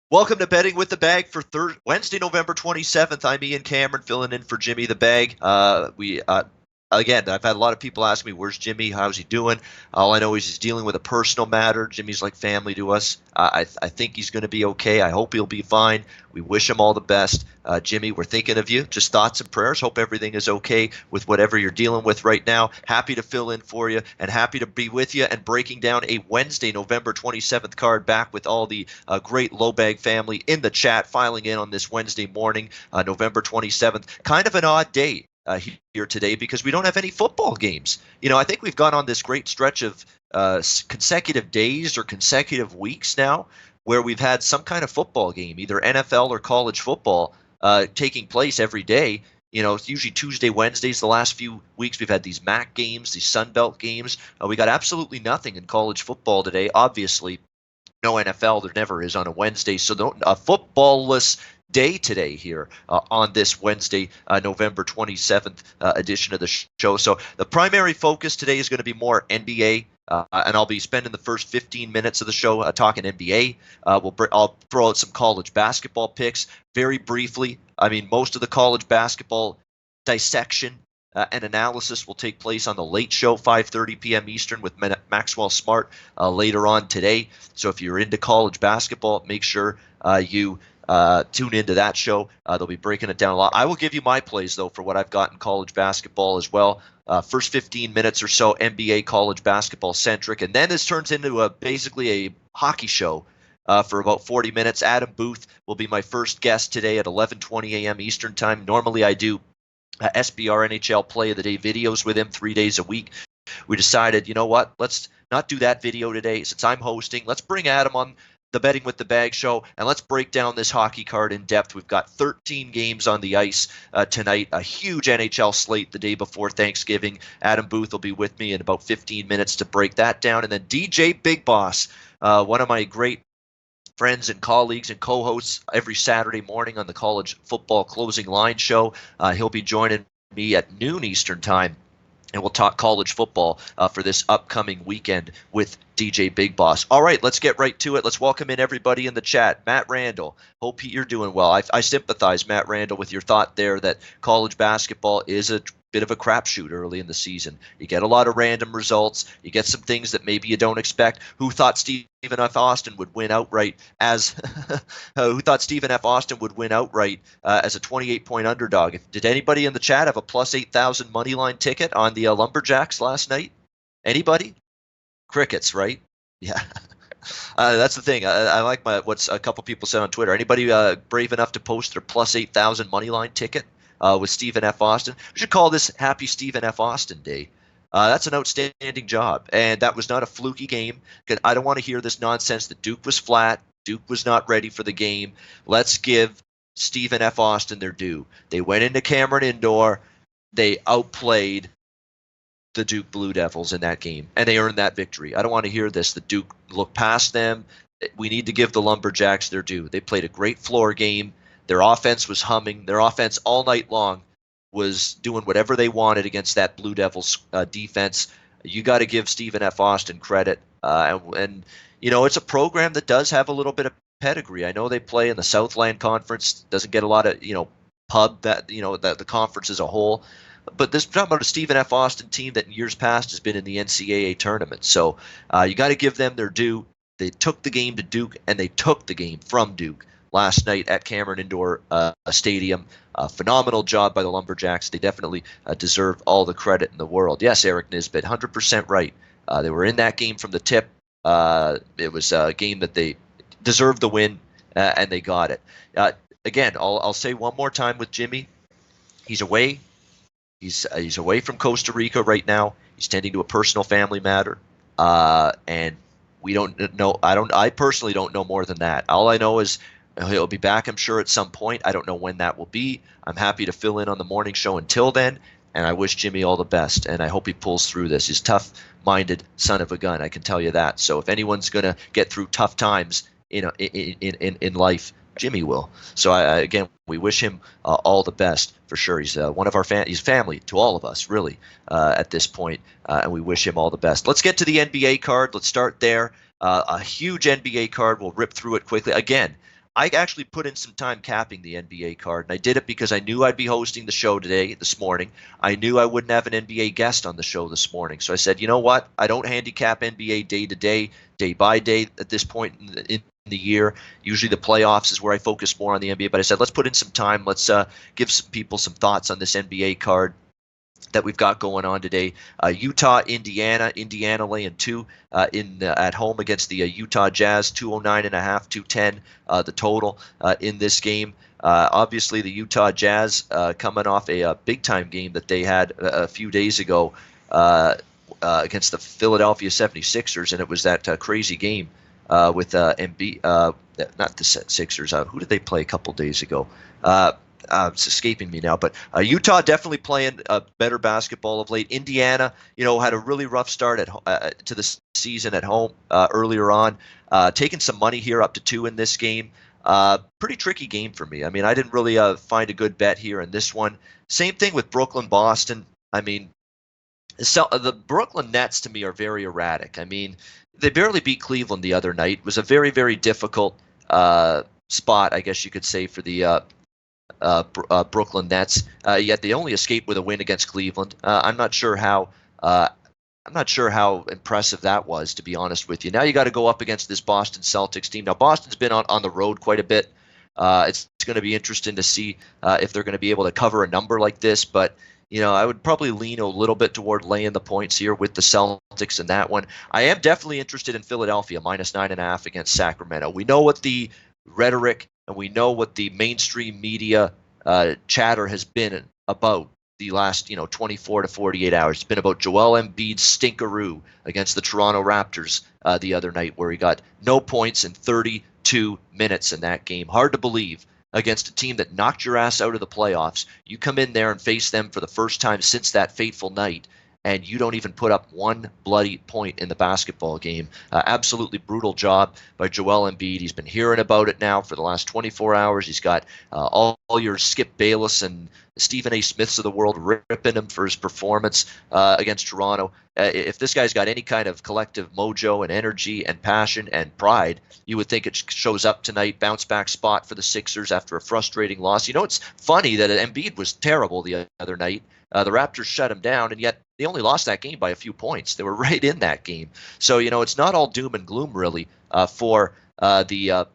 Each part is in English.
Welcome to Betting with the Bag for Wednesday, November 27th. I'm Ian Cameron filling in for Jimmy the Bag. Again, I've had a lot of people ask me, where's Jimmy? How's he doing? All I know is he's dealing with a personal matter. Jimmy's like family to us. I think he's going to be okay. I hope he'll be fine. We wish him all the best. Jimmy, we're thinking of you. Just thoughts and prayers. Hope everything is okay with whatever you're dealing with right now. Happy to fill in for you and happy to be with you and breaking down a Wednesday, November 27th card, back with all the great Low Bag family in the chat filing in on this Wednesday morning, November 27th. Kind of an odd day here today because we don't have any football games. You know, I think we've gone on this great stretch of consecutive days or consecutive weeks now where we've had some kind of football game, either NFL or college football, taking place every day. You know, it's usually Tuesday, Wednesdays. The last few weeks we've had these MAC games, these Sun Belt games. We got absolutely nothing in college football today. Obviously, no NFL. There never is on a Wednesday. So a football-less day today here on this Wednesday, November 27th edition of the show. So the primary focus today is going to be more NBA, and I'll be spending the first 15 minutes of the show talking NBA. I'll throw out some college basketball picks very briefly. I mean, most of the college basketball dissection and analysis will take place on the late show, 5:30 p.m. Eastern, with Maxwell Smart later on today. So if you're into college basketball, make sure you tune into that show. They'll be breaking it down a lot. I will give you my plays, though, for what I've got in college basketball as well. First 15 minutes or so, NBA college basketball centric. And then this turns into basically a hockey show for about 40 minutes. Adam Booth will be my first guest today at 11:20 a.m. Eastern time. Normally I do SBR NHL Play of the Day videos with him 3 days a week. We decided, you know what, let's not do that video today since I'm hosting. Let's bring Adam on the Betting with the Bag show, and let's break down this hockey card in depth. We've got 13 games on the ice tonight, a huge NHL slate the day before Thanksgiving. Adam Booth will be with me in about 15 minutes to break that down. And then DJ Big Boss, one of my great friends and colleagues and co-hosts every Saturday morning on the College Football Closing Line show. He'll be joining me at noon Eastern time, and we'll talk college football for this upcoming weekend with DJ Big Boss. All right, let's get right to it. Let's welcome in everybody in the chat. Matt Randall, hope you're doing well. I sympathize, Matt Randall, with your thought there that college basketball is a bit of a crapshoot early in the season. You get a lot of random results. You get some things that maybe you don't expect. Who thought Stephen F. Austin would win outright as who thought Stephen F. Austin would win outright as a 28-point underdog? Did anybody in the chat have a plus 8,000 money line ticket on the Lumberjacks last night? Anybody? Crickets, right? Yeah. That's the thing. I like what's a couple people said on Twitter. Anybody brave enough to post their plus 8,000 money line ticket with Stephen F. Austin? We should call this Happy Stephen F. Austin Day. That's an outstanding job, and that was not a fluky game. I don't want to hear this nonsense that Duke was flat, Duke was not ready for the game. Let's give Stephen F. Austin their due. They went into Cameron Indoor, they outplayed the Duke Blue Devils in that game, and they earned that victory. I don't want to hear this, that Duke looked past them. We need to give the Lumberjacks their due. They played a great floor game. Their offense was humming. Their offense all night long was doing whatever they wanted against that Blue Devils defense. You got to give Stephen F. Austin credit. And, you know, it's a program that does have a little bit of pedigree. I know they play in the Southland Conference. Doesn't get a lot of, pub that, the conference as a whole. But this talking about a Stephen F. Austin team that in years past has been in the NCAA tournament. So you got to give them their due. They took the game to Duke, and they took the game from Duke last night at Cameron Indoor Stadium. Phenomenal job by the Lumberjacks. They definitely deserve all the credit in the world. Yes, Eric Nisbet, 100% right. They were in that game from the tip. It was a game that they deserved the win, and they got it. Again, I'll say one more time with Jimmy. He's away. He's away from Costa Rica right now. He's tending to a personal family matter, and we don't know. I personally don't know more than that. All I know is He'll be back, I'm sure, at some point. I don't know when that will be. I'm happy to fill in on the morning show until then, and I wish Jimmy all the best, and I hope he pulls through this. He's a tough-minded son of a gun, I can tell you that. So if anyone's going to get through tough times in life, Jimmy will. So again, we wish him all the best for sure. He's one of our he's family to all of us, really, at this point, and we wish him all the best. Let's get to the NBA card. Let's start there. A huge NBA card. We'll rip through it quickly. Again, I actually put in some time capping the NBA card, and I did it because I knew I'd be hosting the show this morning. I knew I wouldn't have an NBA guest on the show this morning. So I said, you know what? I don't handicap NBA day to day, day by day at this point in the year. Usually the playoffs is where I focus more on the NBA, but I said, let's put in some time. Let's give some people some thoughts on this NBA card that we've got going on today. Utah, Indiana laying 2 at home against the Utah Jazz, 209.5, 210 the total in this game. Obviously, the Utah Jazz coming off a big-time game that they had a few days ago against the Philadelphia 76ers, and it was that crazy game with Embiid, not the Sixers. Who did they play a couple days ago? It's escaping me now, but Utah definitely playing better basketball of late. Indiana, had a really rough start to the season at home earlier on, taking some money here up to 2 in this game. Pretty tricky game for me. I mean, I didn't really find a good bet here in this one. Same thing with Brooklyn, Boston. I mean, the Brooklyn Nets to me are very erratic. I mean, they barely beat Cleveland the other night. It was a very, very difficult spot, I guess you could say, for the Brooklyn Nets. Yet they only escaped with a win against Cleveland. I'm not sure how impressive that was, to be honest with you. Now you got to go up against this Boston Celtics team. Now Boston's been on the road quite a bit. It's going to be interesting to see if they're going to be able to cover a number like this. But I would probably lean a little bit toward laying the points here with the Celtics in that one. I am definitely interested in Philadelphia -9.5 against Sacramento. We know what the rhetoric and we know what the mainstream media chatter has been about the last 24 to 48 hours. It's been about Joel Embiid's stinkeroo against the Toronto Raptors the other night, where he got no points in 32 minutes in that game. Hard to believe. Against a team that knocked your ass out of the playoffs, you come in there and face them for the first time since that fateful night, and you don't even put up one bloody point in the basketball game. Absolutely brutal job by Joel Embiid. He's been hearing about it now for the last 24 hours. He's got all your Skip Bayless and Stephen A. Smiths of the world ripping him for his performance against Toronto. If this guy's got any kind of collective mojo and energy and passion and pride, you would think it shows up tonight. Bounce back spot for the Sixers after a frustrating loss. It's funny that Embiid was terrible the other night. The Raptors shut him down, and yet they only lost that game by a few points. They were right in that game. So, it's not all doom and gloom, really, for the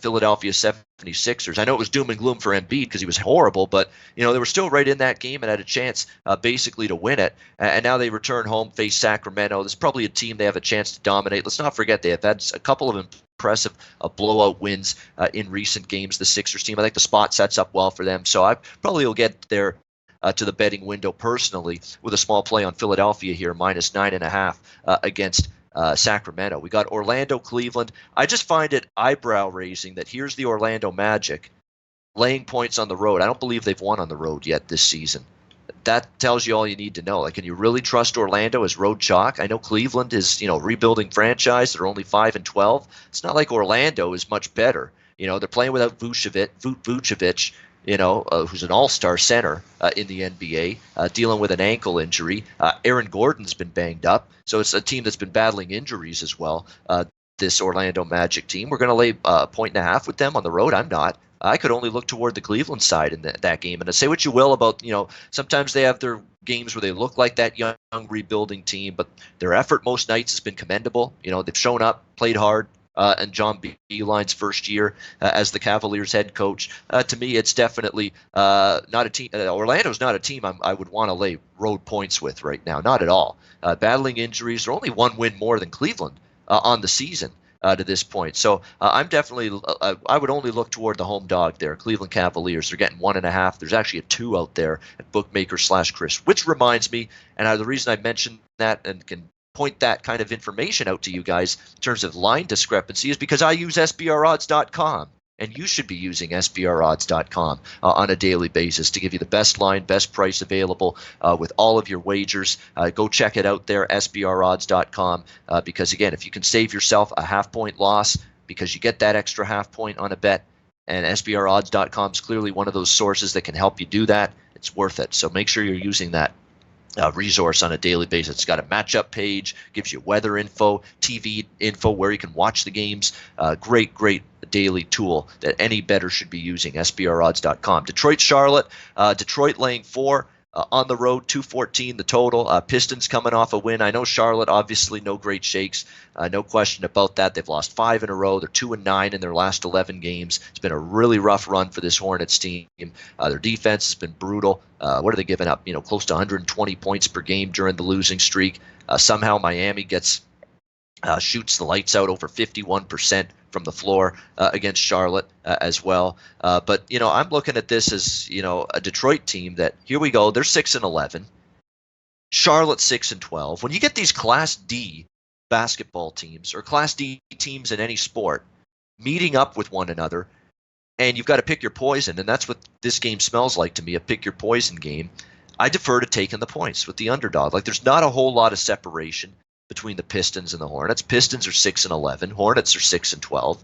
Philadelphia 76ers. I know it was doom and gloom for Embiid because he was horrible, but, they were still right in that game and had a chance basically to win it. And now they return home, face Sacramento. This is probably a team they have a chance to dominate. Let's not forget they have had a couple of impressive blowout wins in recent games, the Sixers team. I think the spot sets up well for them. So I probably will get there to the betting window personally with a small play on Philadelphia here, -9.5 against Sacramento. We got Orlando, Cleveland. I just find it eyebrow raising that here's the Orlando Magic laying points on the road. I don't believe they've won on the road yet this season. That tells you all you need to know. Like, can you really trust Orlando as road chalk? I know Cleveland is, rebuilding franchise. They're only 5-12. It's not like Orlando is much better. They're playing without Vucevic, who's an all-star center in the NBA, dealing with an ankle injury. Aaron Gordon's been banged up, so it's a team that's been battling injuries as well. This Orlando Magic team, we're going to lay 1.5 with them on the road. I'm not. I could only look toward the Cleveland side in that game. And to say what you will about, sometimes they have their games where they look like that young rebuilding team, but their effort most nights has been commendable. They've shown up, played hard. And John Beeline's first year as the Cavaliers head coach. To me, it's definitely not a team. Orlando's not a team I would want to lay road points with right now. Not at all. Battling injuries. They're only one win more than Cleveland on the season to this point. So I'm definitely, I would only look toward the home dog there, Cleveland Cavaliers. They're getting 1.5. There's actually a 2 out there at bookmaker/Chris, which reminds me, and the reason I mentioned that and can point that kind of information out to you guys in terms of line discrepancy is because I use SBRodds.com. And you should be using SBRodds.com on a daily basis to give you the best line, best price available with all of your wagers. Go check it out there, SBRodds.com, because, again, if you can save yourself a half-point loss because you get that extra half point on a bet, and SBRodds.com is clearly one of those sources that can help you do that, it's worth it. So make sure you're using that resource on a daily basis. It's got a matchup page, gives you weather info, TV info where you can watch the games. Great daily tool that any bettor should be using, SBRodds.com. Detroit, Charlotte. Detroit laying 4 on the road, 214 the total. Pistons coming off a win. I know Charlotte, obviously, no great shakes. No question about that. They've lost 5 in a row. They're 2-9 in their last 11 games. It's been a really rough run for this Hornets team. Their defense has been brutal. What are they giving up? Close to 120 points per game during the losing streak. Somehow Miami shoots the lights out, over 51% from the floor against Charlotte as well. But I'm looking at this as a Detroit team that, here we go, they're 6-11. Charlotte 6-12. When you get these Class D basketball teams or Class D teams in any sport meeting up with one another, and you've got to pick your poison, and that's what this game smells like to me, a pick your poison game, I defer to taking the points with the underdog. Like, there's not a whole lot of separation between the Pistons and the Hornets. Pistons are 6-11. Hornets are 6-12.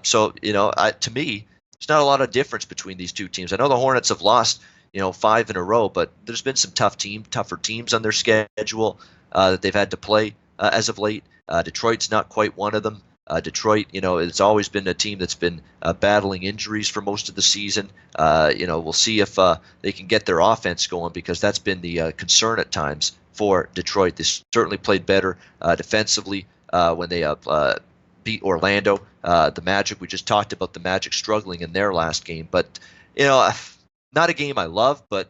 So to me, there's not a lot of difference between these two teams. I know the Hornets have lost 5 in a row, but there's been some tougher teams on their schedule that they've had to play as of late. Detroit's not quite one of them. Detroit, it's always been a team that's been battling injuries for most of the season. We'll see if they can get their offense going, because that's been the concern at times for Detroit. They certainly played better defensively when they beat Orlando. The Magic, we just talked about the Magic struggling in their last game. But, not a game I love, but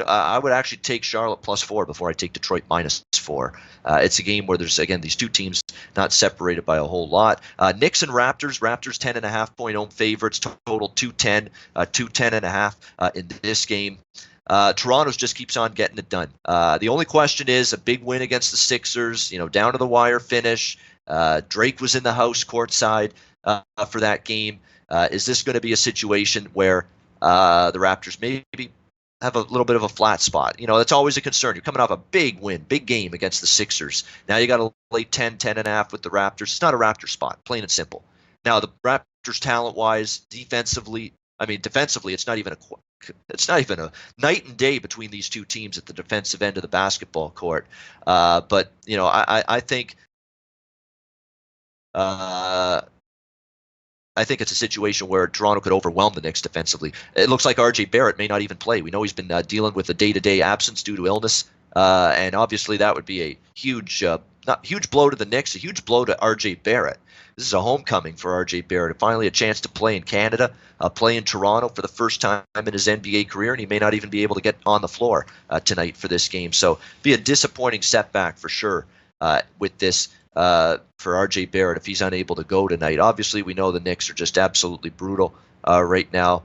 I would actually take Charlotte +4 before I take Detroit -4. It's a game where there's, again, these two teams not separated by a whole lot. Knicks and Raptors. Raptors 10.5-point home favorites, total 210, 210.5 in this game. Toronto just keeps on getting it done. The only question is a big win against the Sixers, down to the wire finish. Drake was in the house courtside for that game. Is this going to be a situation where the Raptors maybe have a little bit of a flat spot? That's always a concern. You're coming off a big win, big game against the Sixers. Now you got to lay 10.5 with the Raptors. It's not a Raptor spot, plain and simple. Now the Raptors, talent-wise, defensively, it's not even a night and day between these two teams at the defensive end of the basketball court. But I think it's a situation where Toronto could overwhelm the Knicks defensively. It looks like R.J. Barrett may not even play. We know he's been dealing with a day-to-day absence due to illness, and obviously that would be a huge, not huge blow to the Knicks, a huge blow to R.J. Barrett. This is a homecoming for R.J. Barrett. Finally a chance to play in Canada, play in Toronto for the first time in his NBA career, and he may not even be able to get on the floor tonight for this game. So be a disappointing setback for sure with this for R.J. Barrett if he's unable to go tonight. Obviously, we know the Knicks are just absolutely brutal right now.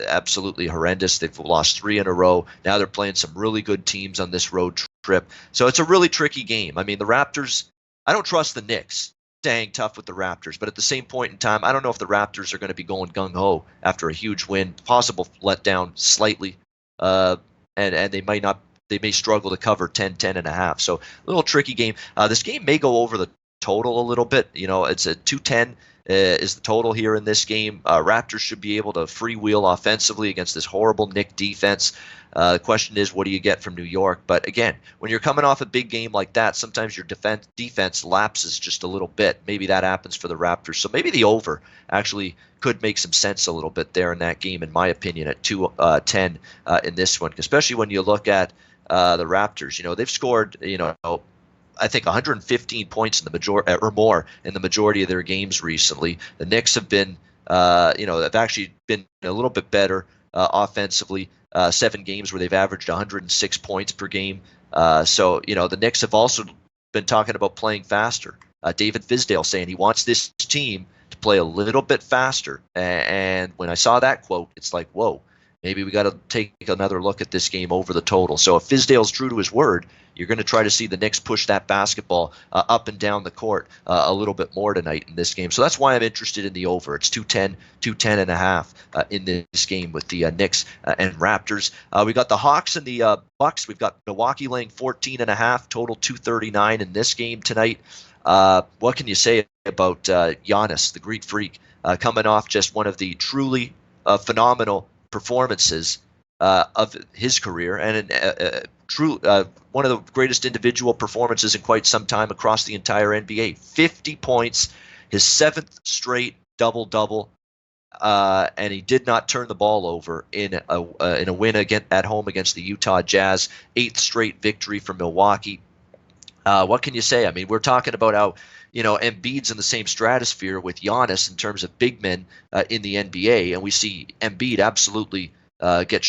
Absolutely horrendous. They've lost 3 in a row. Now they're playing some really good teams on this road trip. So it's a really tricky game. The Raptors, I don't trust the Knicks to hang tough with the Raptors, but at the same point in time, I don't know if the Raptors are going to be going gung-ho after a huge win, possible letdown slightly, and they may struggle to cover 10.5. So a little tricky game. This game may go over the total a little bit. It's a 210 is the total here in this game. Raptors should be able to freewheel offensively against this horrible Knick defense. The question is, what do you get from New York? But again, when you're coming off a big game like that, sometimes your defense lapses just a little bit. Maybe that happens for the Raptors. So maybe the over actually could make some sense a little bit there in that game, in my opinion, at 210 in this one, especially when you look at the Raptors. They've scored, I think 115 points in the majority or more in the majority of their games recently. The Knicks have been, have actually been a little bit better offensively. 7 games where they've averaged 106 points per game. So the Knicks have also been talking about playing faster. David Fizdale saying he wants this team to play a little bit faster. And when I saw that quote, it's like, whoa. maybe we got to take another look at this game over the total. So if Fizdale's true to his word, you're going to try to see the Knicks push that basketball up and down the court a little bit more tonight in this game. So that's why I'm interested in the over. It's 210 and a half in this game with the Knicks and Raptors. We got the Hawks and the Bucks. We've got Milwaukee laying 14 and a half, total 239 in this game tonight. What can you say about Giannis, the Greek Freak, coming off just one of the truly phenomenal performances of his career, and one of the greatest individual performances in quite some time across the entire NBA. 50 points, his 7th straight double-double, and he did not turn the ball over in a win at home against the Utah Jazz. 8th straight victory for Milwaukee. What can you say? I mean, we're talking about how Embiid's in the same stratosphere with Giannis in terms of big men in the NBA, and we see Embiid absolutely get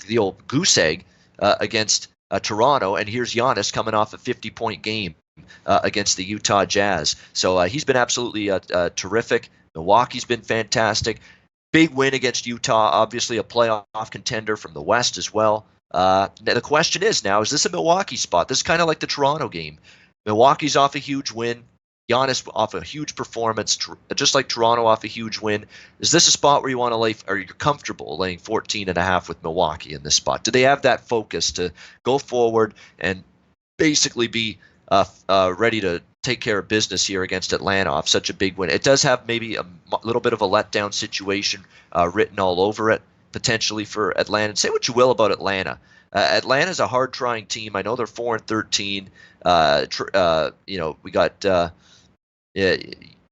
the old goose egg against Toronto, and here's Giannis coming off a 50-point game against the Utah Jazz. So he's been absolutely terrific. Milwaukee's been fantastic. Big win against Utah, obviously a playoff contender from the West as well. The question is this a Milwaukee spot? This is kind of like the Toronto game. Milwaukee's off a huge win. Giannis off a huge performance, just like Toronto off a huge win. Is this a spot where you want to lay, or you're comfortable laying 14 and a half with Milwaukee in this spot? Do they have that focus to go forward and basically be ready to take care of business here against Atlanta off such a big win? It does have maybe a little bit of a letdown situation written all over it, potentially for Atlanta. And say what you will about Atlanta. Atlanta's a hard-trying team. I know they're 4-13. We got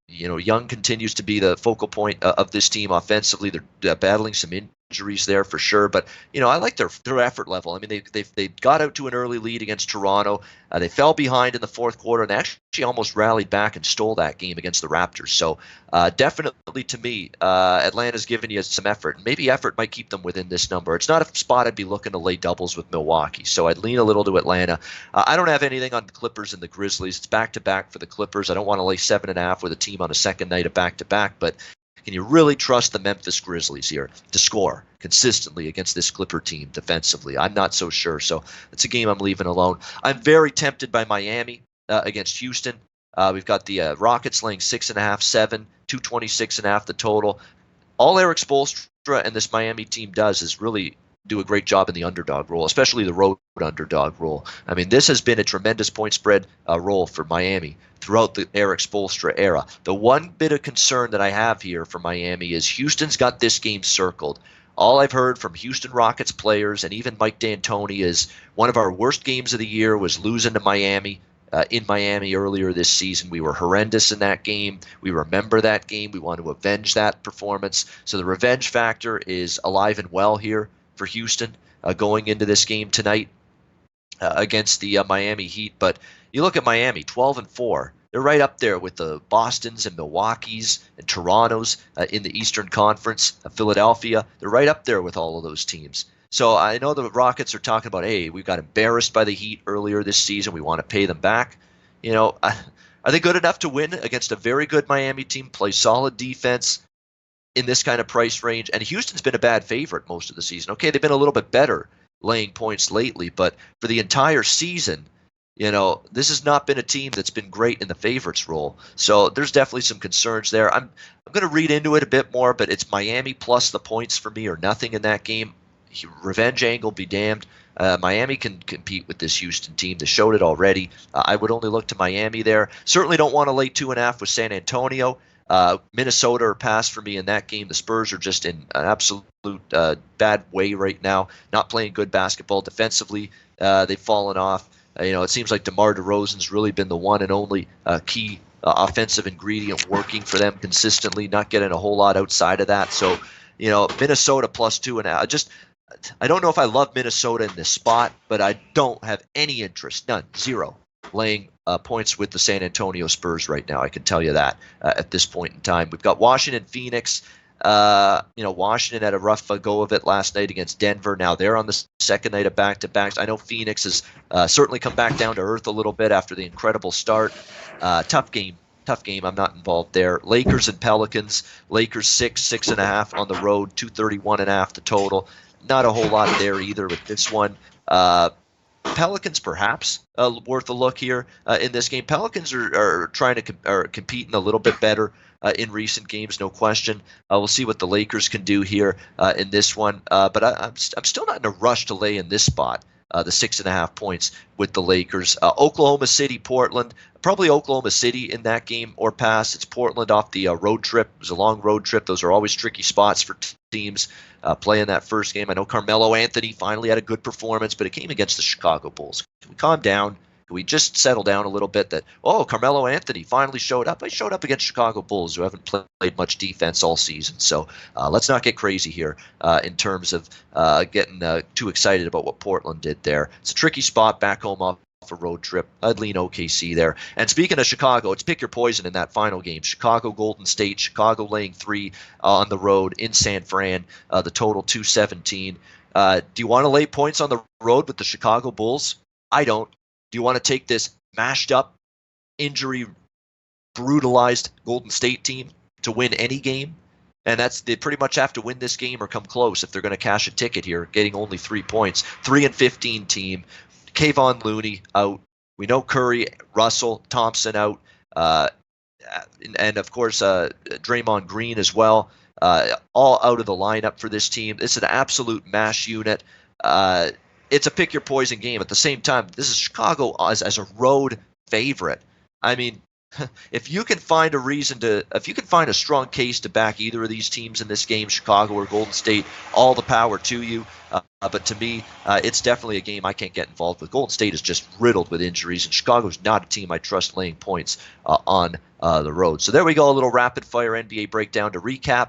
Young continues to be the focal point of this team offensively. They're battling some injuries there for sure, but I like their effort level. I mean, they got out to an early lead against Toronto. They fell behind in the fourth quarter and actually almost rallied back and stole that game against the Raptors. So definitely, to me, Atlanta's given you some effort. Maybe effort might keep them within this number. It's not a spot I'd be looking to lay doubles with Milwaukee, so I'd lean a little to Atlanta. I don't have anything on the Clippers and the Grizzlies. It's back-to-back for the Clippers. I don't want to lay 7.5 with a team on a second night of back-to-back, but can you really trust the Memphis Grizzlies here to score consistently against this Clipper team defensively? I'm not so sure, so it's a game I'm leaving alone. I'm very tempted by Miami against Houston. We've got the Rockets laying 6.5, 7, 226.5 the total. All Eric Spoelstra and this Miami team does is really do a great job in the underdog role, especially the road underdog role. I mean, this has been a tremendous point spread role for Miami throughout the Eric Spoelstra era. The one bit of concern that I have here for Miami is Houston's got this game circled. All I've heard from Houston Rockets players and even Mike D'Antoni is one of our worst games of the year was losing to Miami. In Miami earlier this season. We were horrendous in that game. We remember that game. We want to avenge that performance. So the revenge factor is alive and well here for Houston going into this game tonight against the Miami Heat. But you look at Miami, 12-4. They're right up there with the Bostons and Milwaukees and Torontos in the Eastern Conference, Philadelphia. They're right up there with all of those teams. So I know the Rockets are talking about, hey, we got embarrassed by the Heat earlier this season. We want to pay them back. Are they good enough to win against a very good Miami team, play solid defense in this kind of price range? And Houston's been a bad favorite most of the season. Okay, they've been a little bit better laying points lately, but for the entire season, this has not been a team that's been great in the favorites role. So there's definitely some concerns there. I'm going to read into it a bit more, but it's Miami plus the points for me or nothing in that game. Revenge angle be damned. Miami can compete with this Houston team. They showed it already. I would only look to Miami there. Certainly don't want to lay 2.5 with San Antonio. Minnesota are pass for me in that game. The Spurs are just in an absolute bad way right now. Not playing good basketball defensively. They've fallen off. It seems like DeMar DeRozan's really been the one and only key offensive ingredient working for them consistently. Not getting a whole lot outside of that. So, Minnesota plus 2.5. I don't know if I love Minnesota in this spot, but I don't have any interest, none, zero, laying points with the San Antonio Spurs right now. I can tell you that at this point in time. We've got Washington, Phoenix. Washington had a rough go of it last night against Denver. Now they're on the second night of back-to-backs. I know Phoenix has certainly come back down to earth a little bit after the incredible start. Tough game. I'm not involved there. Lakers and Pelicans. Lakers 6.5 on the road, 231.5 the total. not a whole lot there either with this one. Pelicans perhaps worth a look here in this game. Pelicans are trying to are competing a little bit better in recent games, no question. We'll see what the Lakers can do here in this one. But I'm still not in a rush to lay in this spot. The 6.5 points with the Lakers. Oklahoma City, Portland. Probably Oklahoma City in that game or pass. It's Portland off the road trip. It was a long road trip. Those are always tricky spots for teams playing that first game. I know Carmelo Anthony finally had a good performance, but it came against the Chicago Bulls. Can we calm down? Can we just settle down a little bit that, Carmelo Anthony finally showed up. He showed up against Chicago Bulls, who haven't played much defense all season. So let's not get crazy here in terms of getting too excited about what Portland did there. It's a tricky spot back home off a road trip. I'd lean OKC there. And speaking of Chicago, it's pick your poison in that final game. Chicago Golden State, Chicago laying 3 on the road in San Fran, the total 217. Do you want to lay points on the road with the Chicago Bulls? I don't. Do you want to take this mashed up, injury brutalized Golden State team to win any game? And they pretty much have to win this game or come close if they're going to cash a ticket here, getting only 3 points. 3-15 team. Kayvon Looney out. We know Curry, Russell, Thompson out. And of course, Draymond Green as well. All out of the lineup for this team. It's an absolute mash unit. It's a pick your poison game. At the same time, this is Chicago as a road favorite. I mean, if you can find a strong case to back either of these teams in this game, Chicago or Golden State, all the power to you. But to me, it's definitely a game I can't get involved with. Golden State is just riddled with injuries, and Chicago's not a team I trust laying points on the road. So there we go, a little rapid-fire NBA breakdown to recap.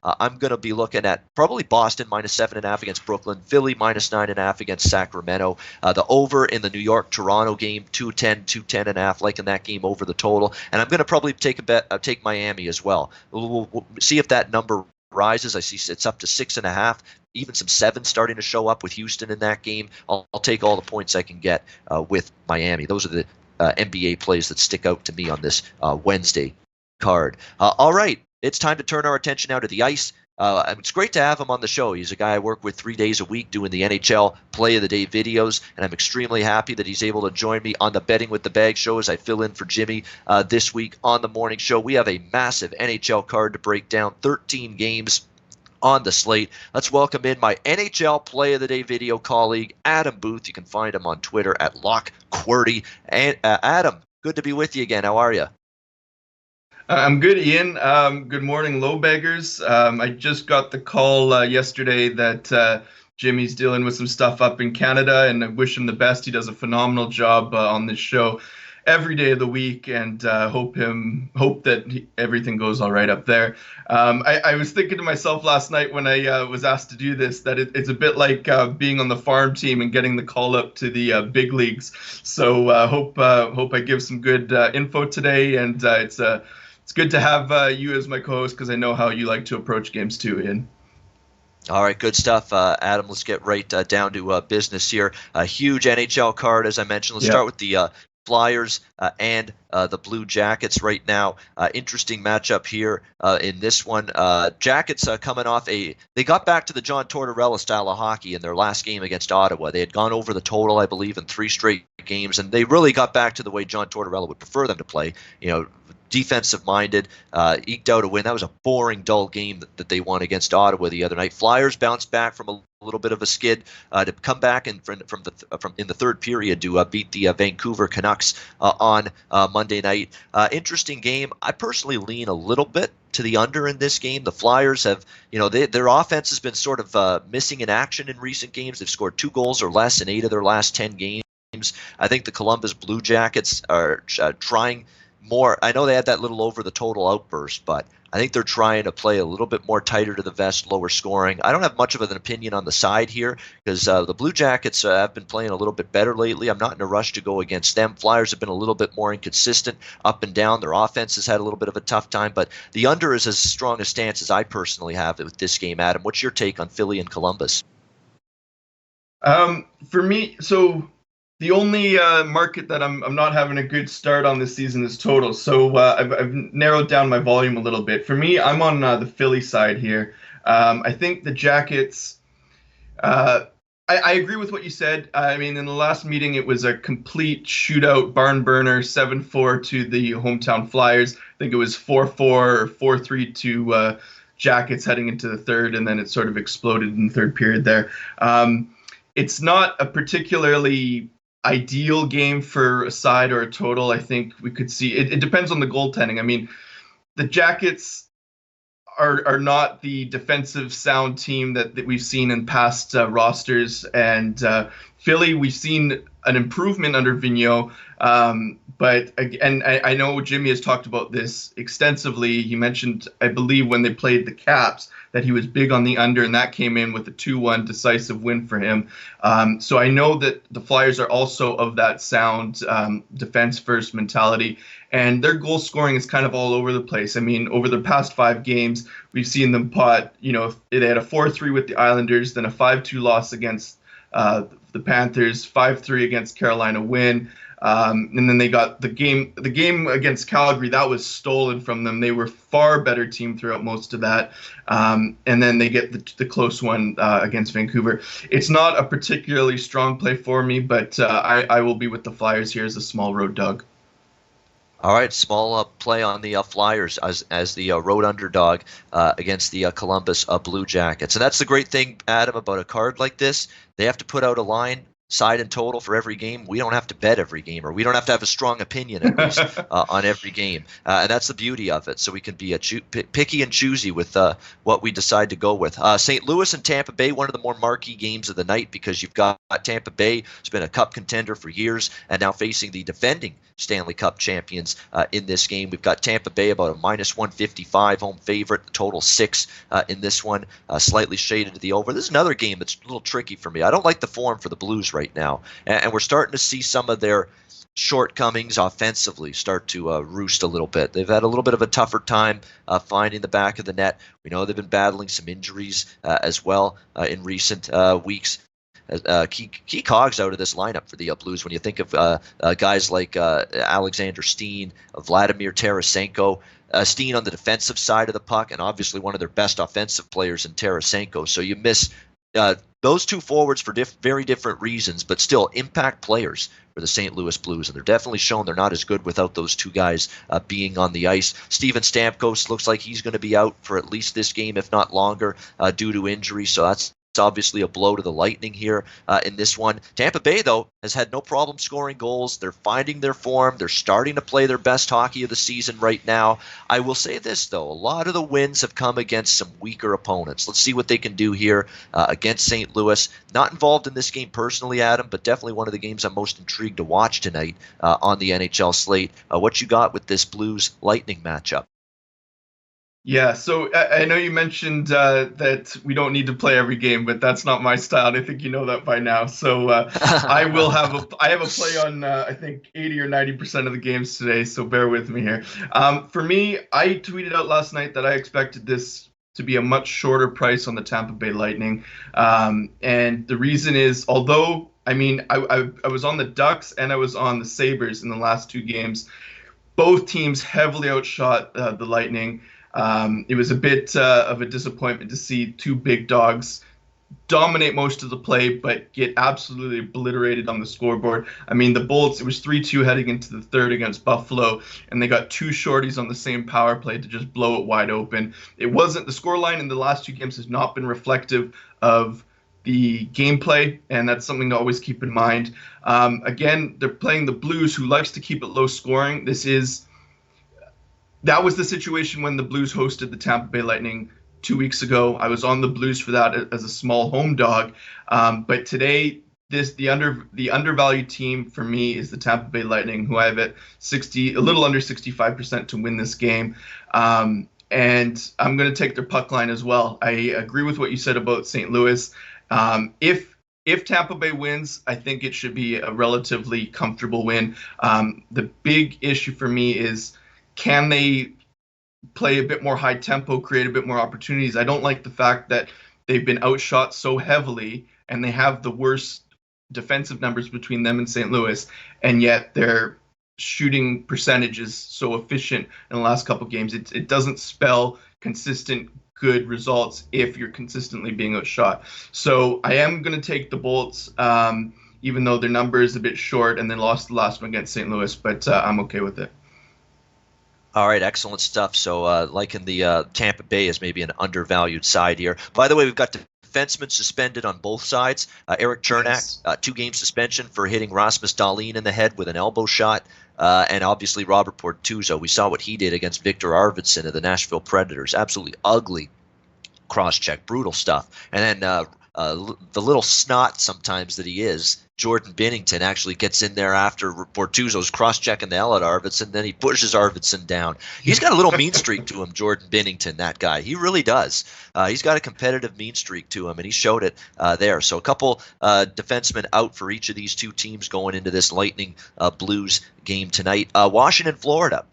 I'm going to be looking at probably Boston -7.5 against Brooklyn, Philly -9.5 against Sacramento. The over in the New York-Toronto game, 210.5, liking that game over the total. And I'm going to probably take Miami as well. We'll see if that number rises. I see it's up to 6.5. Even some 7 starting to show up with Houston in that game. I'll take all the points I can get with Miami. Those are the NBA plays that stick out to me on this Wednesday card. All right. It's time to turn our attention now to the ice. It's great to have him on the show. He's a guy I work with 3 days a week doing the NHL Play of the Day videos, and I'm extremely happy that he's able to join me on the Betting with the Bag show as I fill in for Jimmy this week on the morning show. We have a massive NHL card to break down, 13 games on the slate. Let's welcome in my NHL Play of the Day video colleague, Adam Booth. You can find him on Twitter at LockQWERTY. And Adam, good to be with you again. How are you? I'm good, Ian. Good morning, low beggars. I just got the call yesterday that Jimmy's dealing with some stuff up in Canada, and I wish him the best. He does a phenomenal job on this show every day of the week, and hope that everything goes all right up there. I was thinking to myself last night when I was asked to do this that it's a bit like being on the farm team and getting the call up to the big leagues. So hope I give some good info today, and it's good to have you as my co-host because I know how you like to approach games too, Ian. All right, good stuff, Adam. Let's get right down to business here. A huge NHL card, as I mentioned. Let's start with the Flyers and the Blue Jackets right now. Interesting matchup here in this one. Jackets coming off they got back to the John Tortorella style of hockey in their last game against Ottawa. They had gone over the total, I believe, in 3 straight games, and they really got back to the way John Tortorella would prefer them to play. Defensive-minded, eked out a win. That was a boring, dull game that they won against Ottawa the other night. Flyers bounced back from a little bit of a skid to come back in the third period to beat the Vancouver Canucks on Monday night. Interesting game. I personally lean a little bit to the under in this game. The Flyers have, their offense has been sort of missing in action in recent games. They've scored 2 goals or less in 8 of their last 10 games. I think the Columbus Blue Jackets are trying more. I know they had that little over the total outburst, but I think they're trying to play a little bit more tighter to the vest, lower scoring. I don't have much of an opinion on the side here because the Blue Jackets have been playing a little bit better lately. I'm not in a rush to go against them. Flyers have been a little bit more inconsistent up and down. Their offense has had a little bit of a tough time, but the under is as strong a stance as I personally have with this game. Adam, what's your take on Philly and Columbus? For me, so the only market that I'm not having a good start on this season is total. So I've narrowed down my volume a little bit. For me, I'm on the Philly side here. I think the Jackets, I agree with what you said. I mean, in the last meeting, it was a complete shootout, barn burner, 7-4 to the hometown Flyers. I think it was 4-4 or 4-3 to Jackets heading into the third, and then it sort of exploded in the third period there. It's not a particularly ideal game for a side or a total. I think we could see it depends on the goaltending. I mean, the Jackets are not the defensive sound team that we've seen in past rosters. And Philly, we've seen an improvement under Vigneault. But again, I know Jimmy has talked about this extensively. He mentioned, I believe, when they played the Caps, that he was big on the under, and that came in with a 2-1 decisive win for him. So I know that the Flyers are also of that sound defense-first mentality, and their goal scoring is kind of all over the place. I mean, over the past 5 games, we've seen them pot, they had a 4-3 with the Islanders, then a 5-2 loss against the Panthers, 5-3 against Carolina win. And then they got the game against Calgary that was stolen from them. They were far better team throughout most of that. And then they get the close one against Vancouver. It's not a particularly strong play for me, but I will be with the Flyers here as a small road dog. All right, small play on the Flyers as the road underdog against the Columbus Blue Jackets. And that's the great thing, Adam, about a card like this. They have to put out a line, side and total for every game. We don't have to bet every game, or we don't have to have a strong opinion at least on every game. And that's the beauty of it. So we can be picky and choosy with what we decide to go with. St. Louis and Tampa Bay, one of the more marquee games of the night, because you've got Tampa Bay, who's been a cup contender for years, and now facing the defending Stanley Cup champions in this game. We've got Tampa Bay about a -155 home favorite, the total 6 in this one, slightly shaded to the over. This is another game that's a little tricky for me. I don't like the form for the Blues right now, and we're starting to see some of their shortcomings offensively start to roost a little bit. They've had a little bit of a tougher time finding the back of the net. We know they've been battling some injuries as well in recent weeks. Key cogs out of this lineup for the Blues when you think of guys like Alexander Steen, Vladimir Tarasenko. Steen on the defensive side of the puck, and obviously one of their best offensive players in Tarasenko. So you miss those two forwards for very different reasons, but still impact players for the St. Louis Blues, and they're definitely shown they're not as good without those two guys being on the ice. Steven Stamkos looks like he's going to be out for at least this game, if not longer, due to injury, so that's obviously a blow to the Lightning here in this one. Tampa Bay, though, has had no problem scoring goals. They're finding their form. They're starting to play their best hockey of the season right now. I will say this, though. A lot of the wins have come against some weaker opponents. Let's see what they can do here against St. Louis. Not involved in this game personally, Adam, but definitely one of the games I'm most intrigued to watch tonight on the NHL slate. What you got with this Blues-Lightning matchup? Yeah, so I know you mentioned that we don't need to play every game, but that's not my style. And I think you know that by now. So I have a play on I think 80 or 90% of the games today. So bear with me here. For me, I tweeted out last night that I expected this to be a much shorter price on the Tampa Bay Lightning, and the reason is, although I was on the Ducks and I was on the Sabres in the last 2 games, both teams heavily outshot the Lightning. It was a bit of a disappointment to see 2 big dogs dominate most of the play, but get absolutely obliterated on the scoreboard. I mean, the Bolts, it was 3-2 heading into the third against Buffalo, and they got 2 shorties on the same power play to just blow it wide open. It wasn't, the scoreline in the last 2 games has not been reflective of the gameplay, and that's something to always keep in mind. Again, they're playing the Blues, who likes to keep it low scoring. That was the situation when the Blues hosted the Tampa Bay Lightning 2 weeks ago. I was on the Blues for that as a small home dog. But today, the undervalued team for me is the Tampa Bay Lightning, who I have at a little under 65% to win this game. And I'm going to take their puck line as well. I agree with what you said about St. Louis. If Tampa Bay wins, I think it should be a relatively comfortable win. The big issue for me is, can they play a bit more high tempo, create a bit more opportunities? I don't like the fact that they've been outshot so heavily, and they have the worst defensive numbers between them and St. Louis, and yet their shooting percentage is so efficient in the last couple of games. It doesn't spell consistent good results if you're consistently being outshot. So I am going to take the Bolts, even though their number is a bit short and then lost the last one against St. Louis, but I'm okay with it. All right, excellent stuff. So, liking the Tampa Bay as maybe an undervalued side here. By the way, we've got defensemen suspended on both sides. Eric Chernak, Yes. 2-game suspension for hitting Rasmus Dahlin in the head with an elbow shot. And obviously Robert Portuzzo. We saw what he did against Victor Arvidsson of the Nashville Predators. Absolutely ugly cross-check, brutal stuff. And then the little snot sometimes that he is, Jordan Binnington actually gets in there after Bortuzzo's cross-checking the hell out of Arvidsson, then he pushes Arvidsson down. He's got a little mean streak to him, Jordan Binnington, that guy. He really does. He's got a competitive mean streak to him, and he showed it there. So a couple defensemen out for each of these two teams going into this Lightning Blues game tonight. Washington, Florida.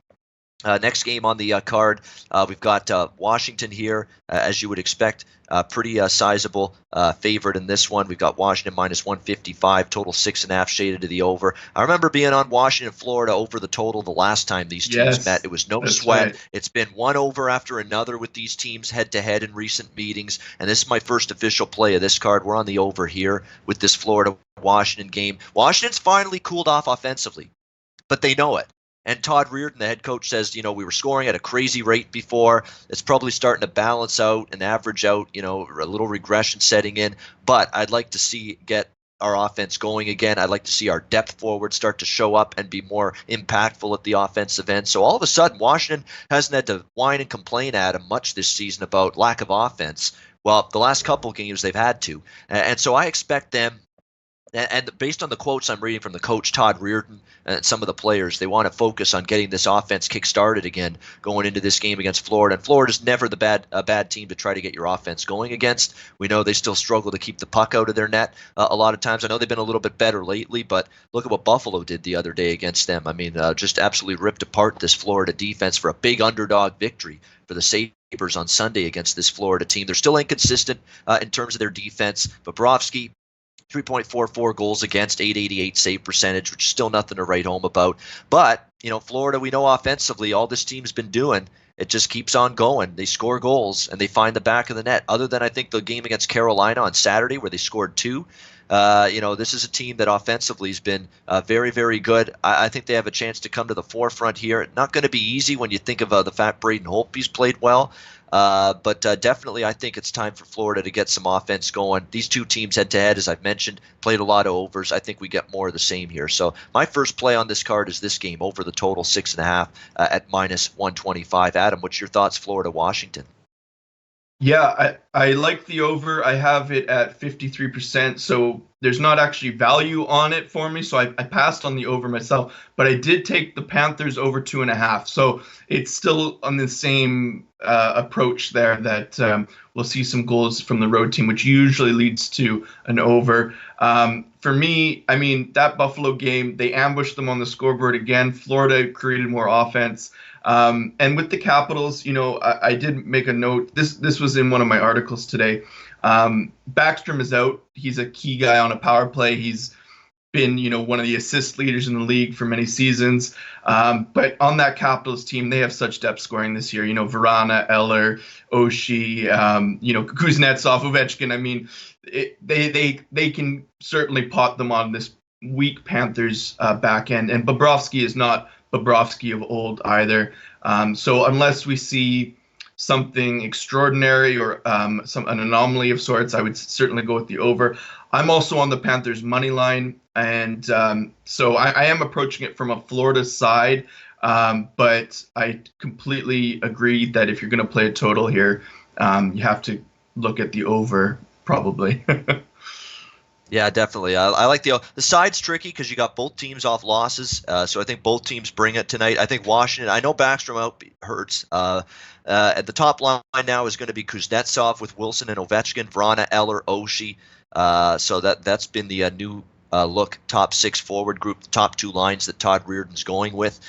Next game on the card, we've got Washington here, as you would expect. Pretty sizable favorite in this one. We've got Washington minus 155, total 6.5 shaded to the over. I remember being on Washington, Florida over the total the last time these teams met. It was no sweat. Right. It's been one over after another with these teams head-to-head in recent meetings, and this is my first official play of this card. We're on the over here with this Florida-Washington game. Washington's finally cooled off offensively, but they know it. And Todd Reardon, the head coach, says, we were scoring at a crazy rate before. It's probably starting to balance out and average out, a little regression setting in. But I'd like to get our offense going again. I'd like to see our depth forward start to show up and be more impactful at the offensive end. So all of a sudden, Washington hasn't had to whine and complain at him much this season about lack of offense. Well, the last couple games they've had to. And so I expect them. And based on the quotes I'm reading from the coach, Todd Reardon, and some of the players, they want to focus on getting this offense kick-started again going into this game against Florida. And Florida's never a bad team to try to get your offense going against. We know they still struggle to keep the puck out of their net a lot of times. I know they've been a little bit better lately, but look at what Buffalo did the other day against them. I mean, just absolutely ripped apart this Florida defense for a big underdog victory for the Sabres on Sunday against this Florida team. They're still inconsistent in terms of their defense. Bobrovsky, 3.44 goals against, 888 save percentage, which is still nothing to write home about. But, Florida, we know offensively, all this team's been doing, it just keeps on going. They score goals, and they find the back of the net. Other than, I think, the game against Carolina on Saturday where they scored 2. This is a team that offensively has been very, very good. I think they have a chance to come to the forefront here. Not going to be easy when you think of the fact Braden Holtby's played well. But definitely I think it's time for Florida to get some offense going. These two teams head-to-head, as I've mentioned, played a lot of overs. I think we get more of the same here. So my first play on this card is this game, over the total 6.5 at minus 125. Adam, what's your thoughts, Florida-Washington? Yeah, I like the over. I have it at 53%, so there's not actually value on it for me, so I passed on the over myself, but I did take the Panthers over 2.5, so it's still on the same approach there that we'll see some goals from the road team, which usually leads to an over. For me, I mean, that Buffalo game, they ambushed them on the scoreboard again. Florida created more offense. And with the Capitals, I did make a note. This was in one of my articles today. Backstrom is out. He's a key guy on a power play. He's been, one of the assist leaders in the league for many seasons. But on that Capitals team, they have such depth scoring this year. Vrana, Eller, Oshie, Kuznetsov, Ovechkin. I mean, they can certainly pot them on this weak Panthers back end. And Bobrovsky is not Bobrovsky of old either. So unless we see something extraordinary or an anomaly of sorts, I would certainly go with the over. I'm also on the Panthers money line, and so I am approaching it from a Florida side, but I completely agree that if you're going to play a total here, you have to look at the over probably. Yeah, definitely. I like the side's tricky because you got both teams off losses, so I think both teams bring it tonight. I think Washington, I know Backstrom out hurts. At the top line now is going to be Kuznetsov with Wilson and Ovechkin, Vrana, Eller, Oshie. So that's been the new look top 6 forward group, the top 2 lines that Todd Reardon's going with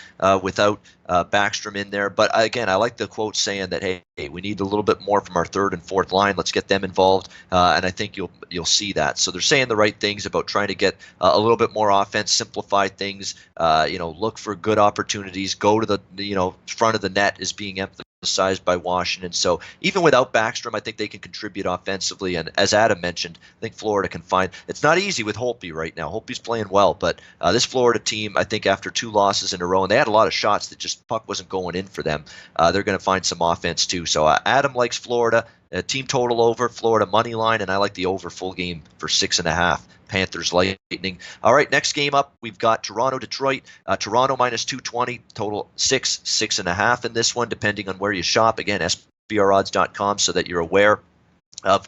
without Backstrom in there. But again, I like the quote saying that, hey, we need a little bit more from our 3rd and 4th line. Let's get them involved, and I think you'll see that. So they're saying the right things about trying to get a little bit more offense, simplify things, look for good opportunities, go to the front of the net is being emphasized. undersized by Washington. So even without Backstrom, I think they can contribute offensively. And as Adam mentioned, I think Florida can find. It's not easy with Holtby right now. Holtby's playing well, but this Florida team, I think after 2 losses in a row, and they had a lot of shots that just puck wasn't going in for them, they're going to find some offense too. So Adam likes Florida. Team total over, Florida money line, and I like the over full game for 6.5. Panthers Lightning. All right, next game up, we've got Toronto Detroit. Toronto minus 220, total 6.5 in this one, depending on where you shop. Again, SBRodds.com so that you're aware of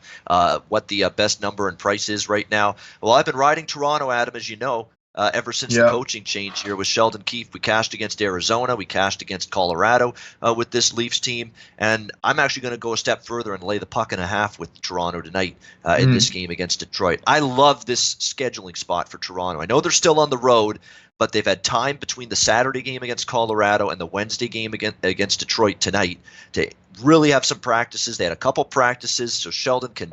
what the best number and price is right now. Well, I've been riding Toronto, Adam, as you know. Ever since the coaching change here with Sheldon Keefe. We cashed against Arizona. We cashed against Colorado with this Leafs team. And I'm actually going to go a step further and lay the puck and a half with Toronto tonight in this game against Detroit. I love this scheduling spot for Toronto. I know they're still on the road, but they've had time between the Saturday game against Colorado and the Wednesday game against Detroit tonight to really have some practices. They had a couple practices, so Sheldon can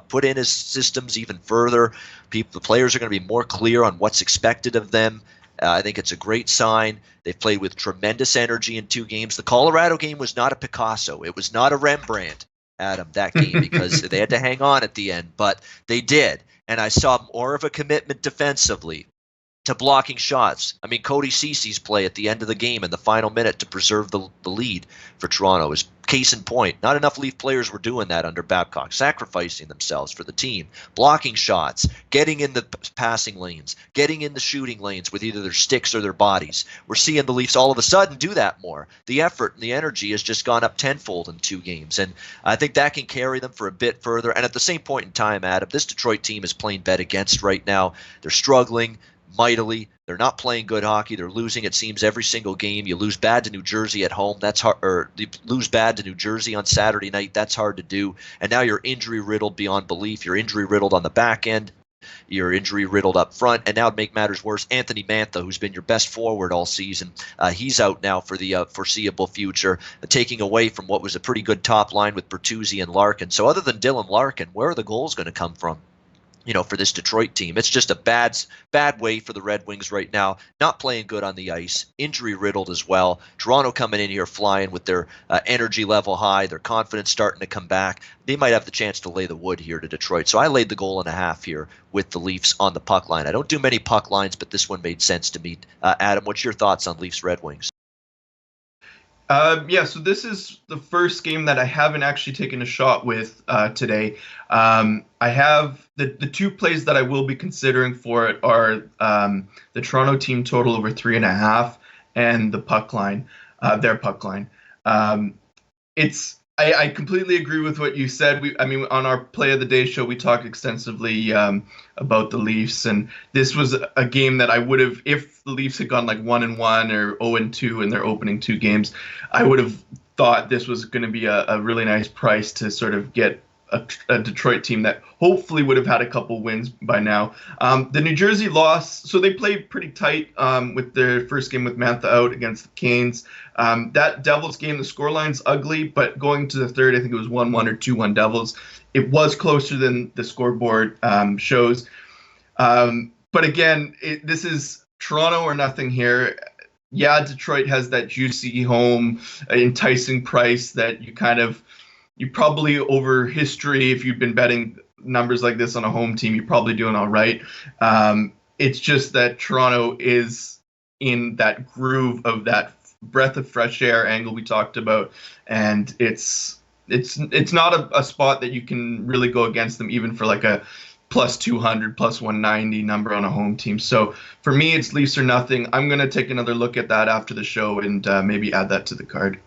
put in his systems even further. The players are going to be more clear on what's expected of them. I think it's a great sign. They've played with tremendous energy in 2 games. The Colorado game was not a Picasso. It was not a Rembrandt, Adam, that game, because they had to hang on at the end, but they did. And I saw more of a commitment defensively to blocking shots. I mean, Cody Cece's play at the end of the game in the final minute to preserve the lead for Toronto is case in point. Not enough Leaf players were doing that under Babcock, sacrificing themselves for the team, blocking shots, getting in the passing lanes, getting in the shooting lanes with either their sticks or their bodies. We're seeing the Leafs all of a sudden do that more. The effort and the energy has just gone up tenfold in 2 games, and I think that can carry them for a bit further. And at the same point in time, Adam, this Detroit team is playing bet against right now. They're struggling mightily. They're not playing good hockey. They're losing, it seems, every single game. You lose bad to New Jersey at home. That's hard. Or you lose bad to New Jersey on Saturday night. That's hard to do. And now you're injury riddled beyond belief. You're injury riddled on the back end. You're injury riddled up front. And now to make matters worse, Anthony Mantha, who's been your best forward all season, he's out now for the foreseeable future, taking away from what was a pretty good top line with Bertuzzi and Larkin. So other than Dylan Larkin, where are the goals going to come from? For this Detroit team? It's just a bad way for the Red Wings right now. Not playing good on the ice, injury riddled as well. Toronto coming in here flying with their energy level high, their confidence starting to come back. They might have the chance to lay the wood here to Detroit. So I laid the goal and a half here with the Leafs on the puck line. I don't do many puck lines, but this one made sense to me. Adam, what's your thoughts on Leafs Red Wings? So this is the first game that I haven't actually taken a shot with today. I have the 2 plays that I will be considering for it are the Toronto team total over 3.5 and the puck line, their puck line. I completely agree with what you said. On our Play of the Day show, we talked extensively about the Leafs, and this was a game that I would have, if the Leafs had gone like 1-1 or 0-2 in their opening 2 games, I would have thought this was going to be a really nice price to sort of get a Detroit team that hopefully would have had a couple wins by now. The New Jersey loss, so they played pretty tight with their first game with Mantha out against the Canes. That Devils game, the scoreline's ugly, but going to the third, I think it was 1-1 or 2-1 Devils. It was closer than the scoreboard shows. But again, this is Toronto or nothing here. Yeah, Detroit has that juicy home, enticing price that you probably over history, if you've been betting numbers like this on a home team, you're probably doing all right. It's just that Toronto is in that groove of that breath of fresh air angle we talked about, and it's not a spot that you can really go against them even for like a plus 200, plus 190 number on a home team. So for me, it's Leafs or nothing. I'm going to take another look at that after the show and maybe add that to the card.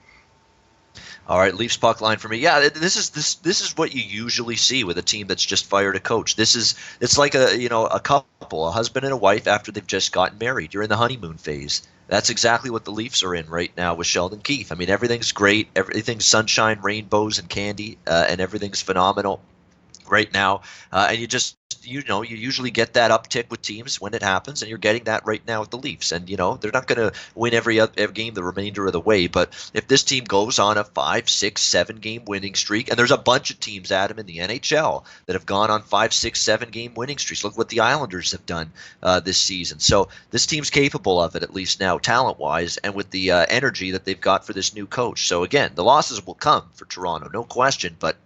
All right, Leafs puck line for me. Yeah, this is what you usually see with a team that's just fired a coach. It's like a couple, a husband and a wife after they've just gotten married. You're in the honeymoon phase. That's exactly what the Leafs are in right now with Sheldon Keefe. I mean, everything's great, everything's sunshine, rainbows, and candy, and everything's phenomenal right now. And you just just, you usually get that uptick with teams when it happens, and you're getting that right now with the Leafs. And, they're not going to win every game the remainder of the way. But if this team goes on a 5, 6, 7-game winning streak, and there's a bunch of teams, Adam, in the NHL that have gone on 5, 6, 7-game winning streaks. Look what the Islanders have done this season. So this team's capable of it, at least now, talent-wise, and with the energy that they've got for this new coach. So again, the losses will come for Toronto, no question. But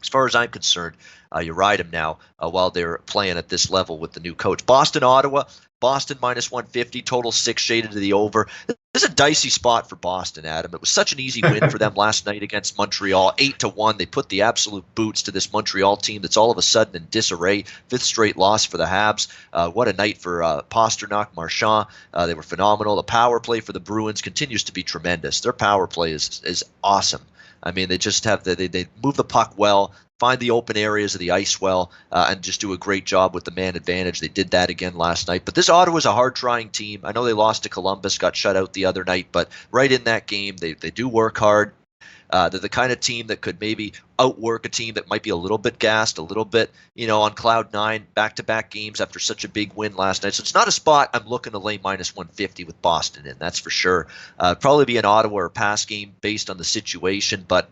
as far as I'm concerned, you ride them now while they're playing at this level with the new coach. Boston, Ottawa. Boston minus 150, total 6 shaded to the over. This is a dicey spot for Boston, Adam. It was such an easy win for them last night against Montreal, 8-1. They put the absolute boots to this Montreal team that's all of a sudden in disarray. 5th straight loss for the Habs. What a night for Pastrnak, Marchand. They were phenomenal. The power play for the Bruins continues to be tremendous. Their power play is awesome. I mean, they just have they move the puck well, find the open areas of the ice well, and just do a great job with the man advantage. They did that again last night. But this Ottawa's a hard-trying team. I know they lost to Columbus, got shut out the other night, but right in that game, they do work hard. They're the kind of team that could maybe outwork a team that might be a little bit gassed, a little bit, on cloud 9, back-to-back games after such a big win last night. So it's not a spot I'm looking to lay minus 150 with Boston in, that's for sure. Probably be an Ottawa or pass game based on the situation, but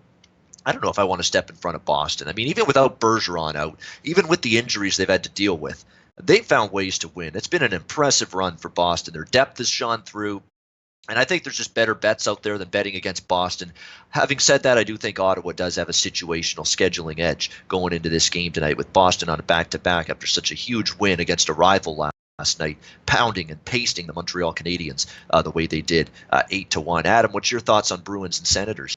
I don't know if I want to step in front of Boston. I mean, even without Bergeron out, even with the injuries they've had to deal with, they've found ways to win. It's been an impressive run for Boston. Their depth has shone through. And I think there's just better bets out there than betting against Boston. Having said that, I do think Ottawa does have a situational scheduling edge going into this game tonight with Boston on a back-to-back after such a huge win against a rival last night, pounding and pasting the Montreal Canadiens the way they did, 8-1. Adam, what's your thoughts on Bruins and Senators?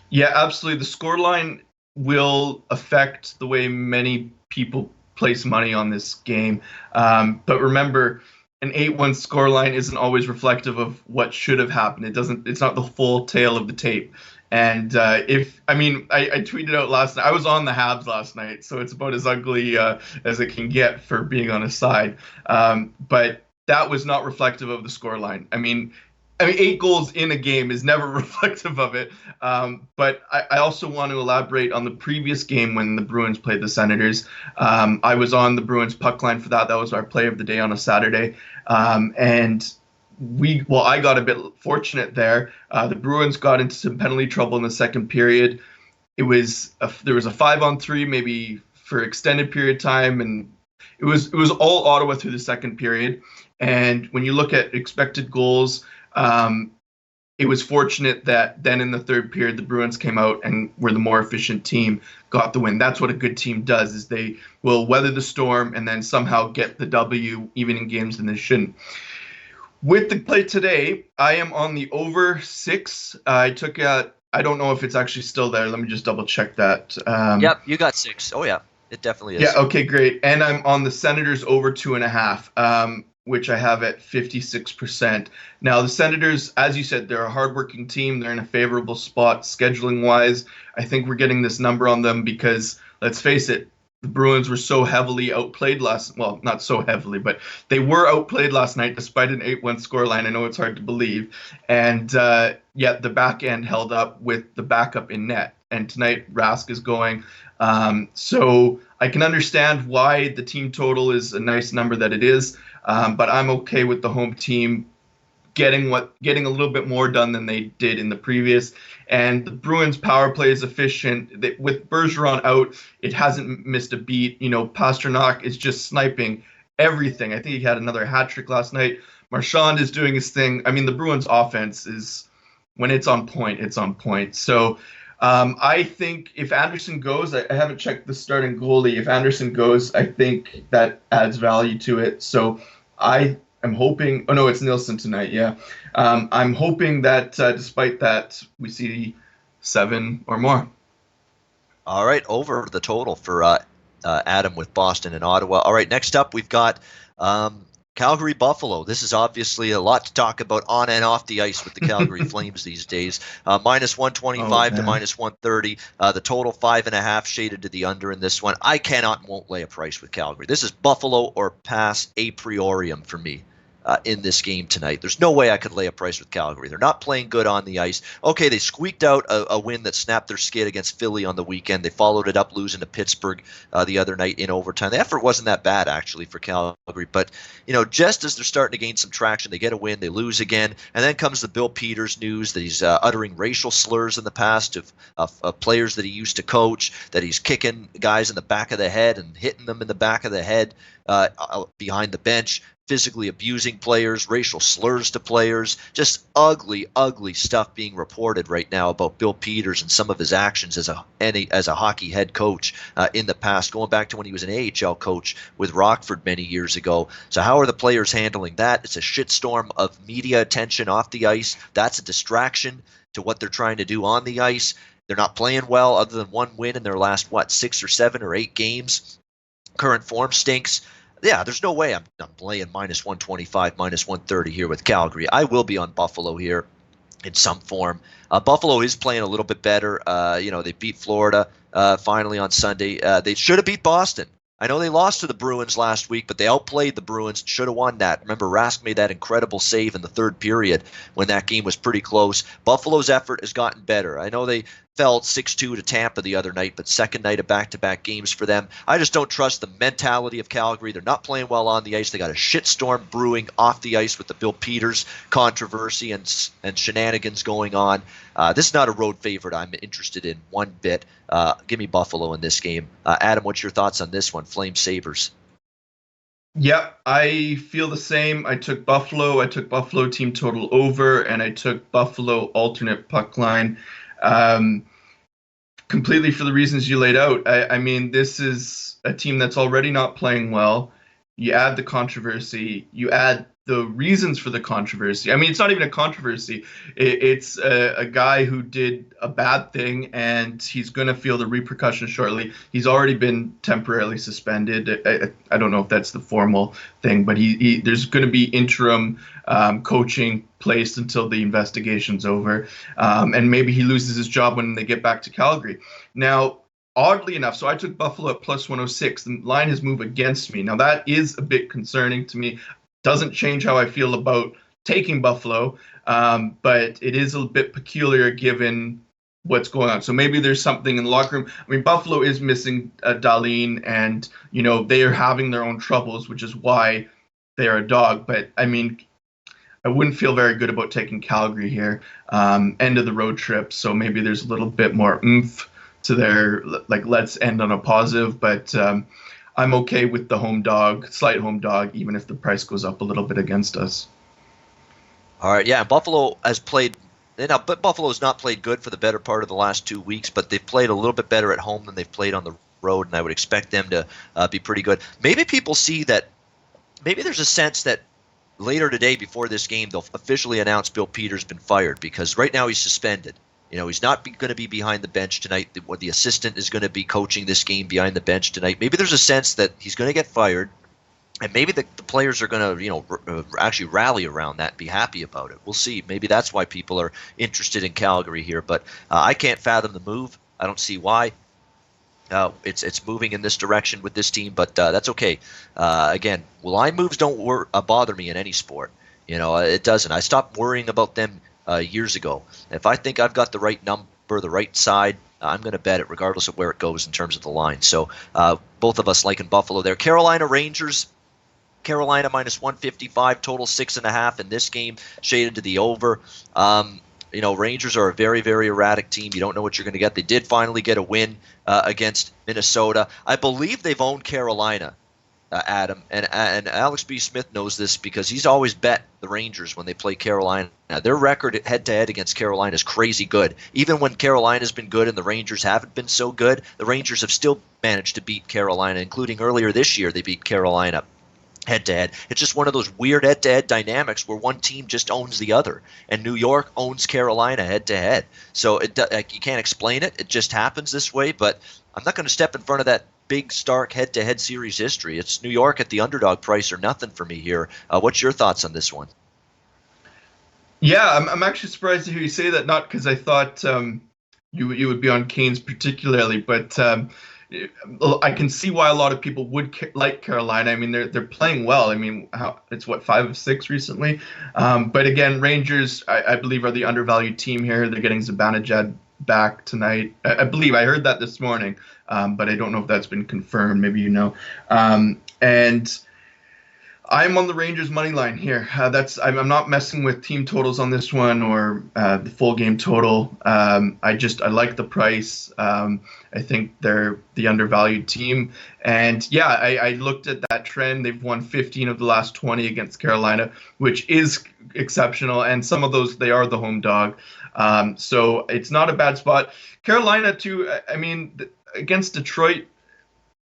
Yeah, absolutely. The scoreline will affect the way many people place money on this game. But remember, an 8-1 scoreline isn't always reflective of what should have happened. It's not the full tale of the tape. And I tweeted out last night, I was on the Habs last night, so it's about as ugly as it can get for being on a side. But that was not reflective of the scoreline. I mean, 8 goals in a game is never reflective of it. But I also want to elaborate on the previous game when the Bruins played the Senators. I was on the Bruins puck line for that. That was our play of the day on a Saturday. And I got a bit fortunate there. The Bruins got into some penalty trouble in the second period. There was a 5-on-3 maybe for extended period of time, and it was all Ottawa through the second period. And when you look at expected goals, it was fortunate that then in the third period, the Bruins came out and were the more efficient team, got the win. That's what a good team does, is they will weather the storm and then somehow get the W even in games that they shouldn't. With the play today, I am on the over 6. I took out, I don't know if it's actually still there. Let me just double check that. Yep, you got 6. Oh, yeah, it definitely is. Yeah, okay, great. And I'm on the Senators over 2.5. Which I have at 56%. Now, the Senators, as you said, they're a hardworking team. They're in a favorable spot scheduling-wise. I think we're getting this number on them because, let's face it, the Bruins were so heavily outplayed not so heavily, but they were outplayed last night despite an 8-1 scoreline. I know it's hard to believe. And yet the back end held up with the backup in net. And tonight, Rask is going. So I can understand why the team total is a nice number that it is. But I'm okay with the home team getting a little bit more done than they did in the previous. And the Bruins power play is efficient. With Bergeron out, it hasn't missed a beat. Pastrnak is just sniping everything. I think he had another hat trick last night. Marchand is doing his thing. I mean, the Bruins offense is, when it's on point, it's on point. So I think if Anderson goes, I haven't checked the starting goalie. If Anderson goes, I think that adds value to it. So I am hoping, oh no, it's Nielsen tonight. Yeah. I'm hoping that despite that, we see 7 or more. All right. Over the total for Adam with Boston and Ottawa. All right. Next up, we've got Calgary Buffalo. This is obviously a lot to talk about on and off the ice with the Calgary Flames these days. Minus 125 to minus 130. The total 5.5 shaded to the under in this one. I cannot and won't lay a price with Calgary. This is Buffalo or pass a priorium for me. in this game tonight. There's no way I could lay a price with Calgary. They're not playing good on the ice. Okay, they squeaked out a win that snapped their skid against Philly on the weekend. They followed it up losing to Pittsburgh the other night in overtime. The effort wasn't that bad, actually, for Calgary. But, just as they're starting to gain some traction, they get a win, they lose again. And then comes the Bill Peters news that he's uttering racial slurs in the past of players that he used to coach, that he's kicking guys in the back of the head and hitting them in the back of the head behind the bench, physically abusing players, racial slurs to players, just ugly, ugly stuff being reported right now about Bill Peters and some of his actions as a hockey head coach in the past, going back to when he was an AHL coach with Rockford many years ago. So how are the players handling that? It's a shitstorm of media attention off the ice. That's a distraction to what they're trying to do on the ice. They're not playing well other than one win in their last, 6 or 7 or 8 games. Current form stinks. Yeah, there's no way I'm playing minus 125, minus 130 here with Calgary. I will be on Buffalo here in some form. Buffalo is playing a little bit better. They beat Florida finally on Sunday. They should have beat Boston. I know they lost to the Bruins last week, but they outplayed the Bruins. Should have won that. Remember, Rask made that incredible save in the third period when that game was pretty close. Buffalo's effort has gotten better. I know they fell 6-2 to Tampa the other night, but second night of back-to-back games for them. I just don't trust the mentality of Calgary. They're not playing well on the ice. They got a shitstorm brewing off the ice with the Bill Peters controversy and shenanigans going on. This is not a road favorite I'm interested in one bit. Give me Buffalo in this game. Adam, what's your thoughts on this one? Flame Sabres. Yep, I feel the same. I took Buffalo. I took Buffalo team total over, and I took Buffalo alternate puck line. Completely for the reasons you laid out. I mean, this is a team that's already not playing well. You add the controversy, you add the reasons for the controversy. I mean, it's not even a controversy. It's a guy who did a bad thing, and he's going to feel the repercussions shortly. He's already been temporarily suspended. I don't know if that's the formal thing, but there's going to be interim coaching placed until the investigation's over. And maybe he loses his job when they get back to Calgary. Now, oddly enough, so I took Buffalo at plus 106. The line has moved against me. Now, that is a bit concerning to me. Doesn't change how I feel about taking Buffalo, but it is a bit peculiar given what's going on. So maybe there's something in the locker room. I mean, Buffalo is missing Dahlin, and, they are having their own troubles, which is why they're a dog. But, I mean, I wouldn't feel very good about taking Calgary here. End of the road trip, so maybe there's a little bit more oomph to their, let's end on a positive. But I'm okay with the slight home dog, even if the price goes up a little bit against us. All right, yeah, Buffalo has played, but Buffalo's not played good for the better part of the last 2 weeks, but they've played a little bit better at home than they've played on the road, and I would expect them to be pretty good. Maybe people see that, maybe there's a sense that later today, before this game, they'll officially announce Bill Peters been fired, because right now he's suspended. He's not going to be behind the bench tonight. The assistant is going to be coaching this game behind the bench tonight. Maybe there's a sense that he's going to get fired, and maybe the players are going to, actually rally around that and be happy about it. We'll see. Maybe that's why people are interested in Calgary here. But I can't fathom the move. I don't see why. It's moving in this direction with this team, but that's okay. Again, line moves don't bother me in any sport. It doesn't. I stopped worrying about them years ago. If I think I've got the right number, the right side, I'm going to bet it regardless of where it goes in terms of the line. So both of us liking Buffalo there. Carolina Rangers. Carolina minus 155, total 6.5 in this game, shaded to the over. Rangers are a very, very erratic team. You don't know what you're going to get. They did finally get a win against Minnesota. I believe they've owned Carolina, Adam, and Alex B. Smith knows this because he's always bet the Rangers when they play Carolina. Their record head-to-head against Carolina is crazy good. Even when Carolina's been good and the Rangers haven't been so good, the Rangers have still managed to beat Carolina, including earlier this year they beat Carolina head-to-head. It's just one of those weird head-to-head dynamics where one team just owns the other, and New York owns Carolina head-to-head. So you can't explain it. It just happens this way, but I'm not going to step in front of that big, stark head-to-head series history. It's New York at the underdog price or nothing for me here. What's your thoughts on this one? Yeah, I'm actually surprised to hear you say that, not because I thought you would be on Canes particularly, but I can see why a lot of people would like Carolina. I mean, they're playing well. I mean, it's what, 5 of 6 recently. But again, Rangers, I believe, are the undervalued team here. They're getting Zibanejad back tonight. I believe I heard that this morning, but I don't know if that's been confirmed. Maybe you know. And I'm on the Rangers money line here. I'm not messing with team totals on this one or the full game total. I like the price. I think they're the undervalued team. And yeah, I looked at that trend. They've won 15 of the last 20 against Carolina, which is exceptional. And some of those, they are the home dog. So it's not a bad spot. Carolina too. I mean, against Detroit,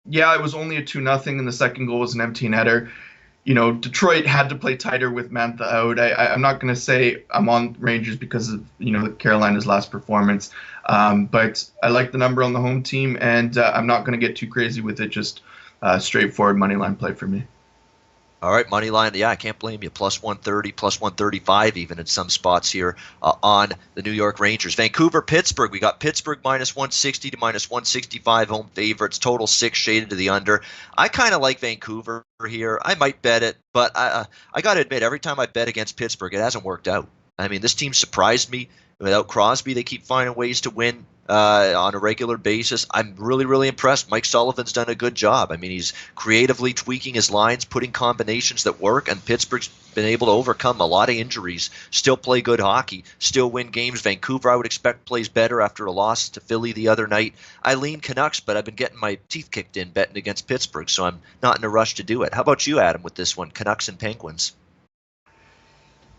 yeah, it was only a 2-0, and the second goal was an empty netter. Detroit had to play tighter with Mantha out. I'm not going to say I'm on Rangers because of, Carolina's last performance. But I like the number on the home team, and I'm not going to get too crazy with it. Just straightforward money line play for me. All right, money line. Yeah, I can't blame you. Plus 130, plus 135 even in some spots here on the New York Rangers. Vancouver, Pittsburgh. We got Pittsburgh minus 160 to minus 165 home favorites. Total 6 shaded to the under. I kind of like Vancouver here. I might bet it, but I got to admit, every time I bet against Pittsburgh, it hasn't worked out. I mean, this team surprised me. Without Crosby, they keep finding ways to win on a regular basis. I'm really, really impressed. Mike Sullivan's done a good job. I mean, he's creatively tweaking his lines, putting combinations that work, and Pittsburgh's been able to overcome a lot of injuries, still play good hockey, still win games. Vancouver, I would expect, plays better after a loss to Philly the other night. I lean Canucks, but I've been getting my teeth kicked in betting against Pittsburgh, so I'm not in a rush to do it. How about you, Adam, with this one, Canucks and Penguins?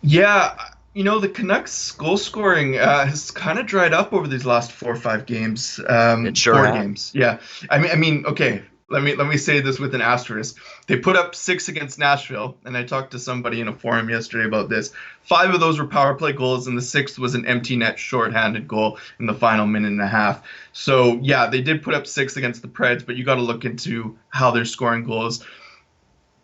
Yeah, the Canucks goal scoring has kind of dried up over these last 4 or 5 games. It sure 4 has. games. Yeah. I mean, okay. Let me say this with an asterisk. They put up 6 against Nashville, and I talked to somebody in a forum yesterday about this. 5 of those were power play goals, and the 6th was an empty net shorthanded goal in the final minute and a half. So yeah, they did put up 6 against the Preds, but you got to look into how they're scoring goals.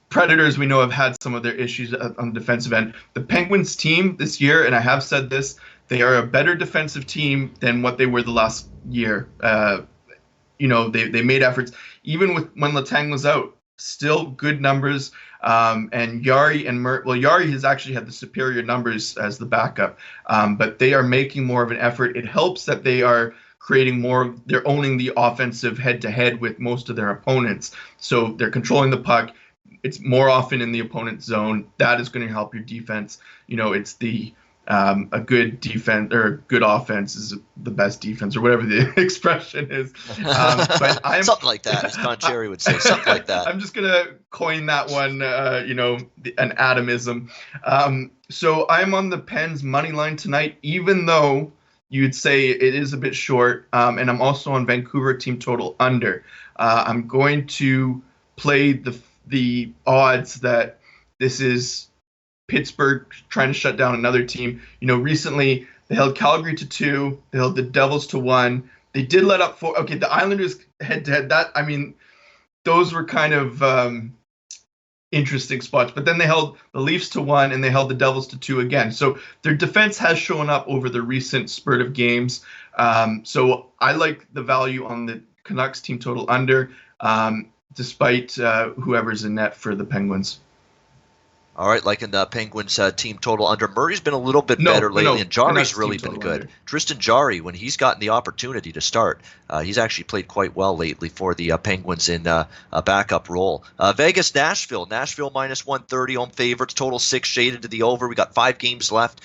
Predators, we know, have had some of their issues on the defensive end. The Penguins team this year, and I have said this, they are a better defensive team than what they were the last year. They made efforts, even when Letang was out, still good numbers. And Yari and Yari has actually had the superior numbers as the backup, but they are making more of an effort. It helps that they are creating more. They're owning the offensive head-to-head with most of their opponents, so they're controlling the puck. It's more often in the opponent's zone. That is going to help your defense. It's a good defense or good offense is the best defense, or whatever the expression is. But something like that, as Don Cherry would say, something like that. I'm just gonna coin that one. An atomism. So I'm on the Pens money line tonight, even though you'd say it is a bit short. And I'm also on Vancouver team total under. I'm going to play the odds that this is Pittsburgh trying to shut down another team. Recently they held Calgary to 2. They held the Devils to 1. They did let up 4. Okay, the Islanders head-to-head. Those were kind of interesting spots. But then they held the Leafs to 1, and they held the Devils to 2 again. So their defense has shown up over the recent spurt of games. So I like the value on the Canucks team total under. Despite whoever's in net for the Penguins. All right, like in the Penguins team total under. Murray's been a little bit better lately, and Jarry's really been good. Under. Tristan Jarry, when he's gotten the opportunity to start, he's actually played quite well lately for the Penguins in a backup role. Vegas, Nashville. Nashville minus 130 home favorites. Total 6 shaded to the over. We got 5 games left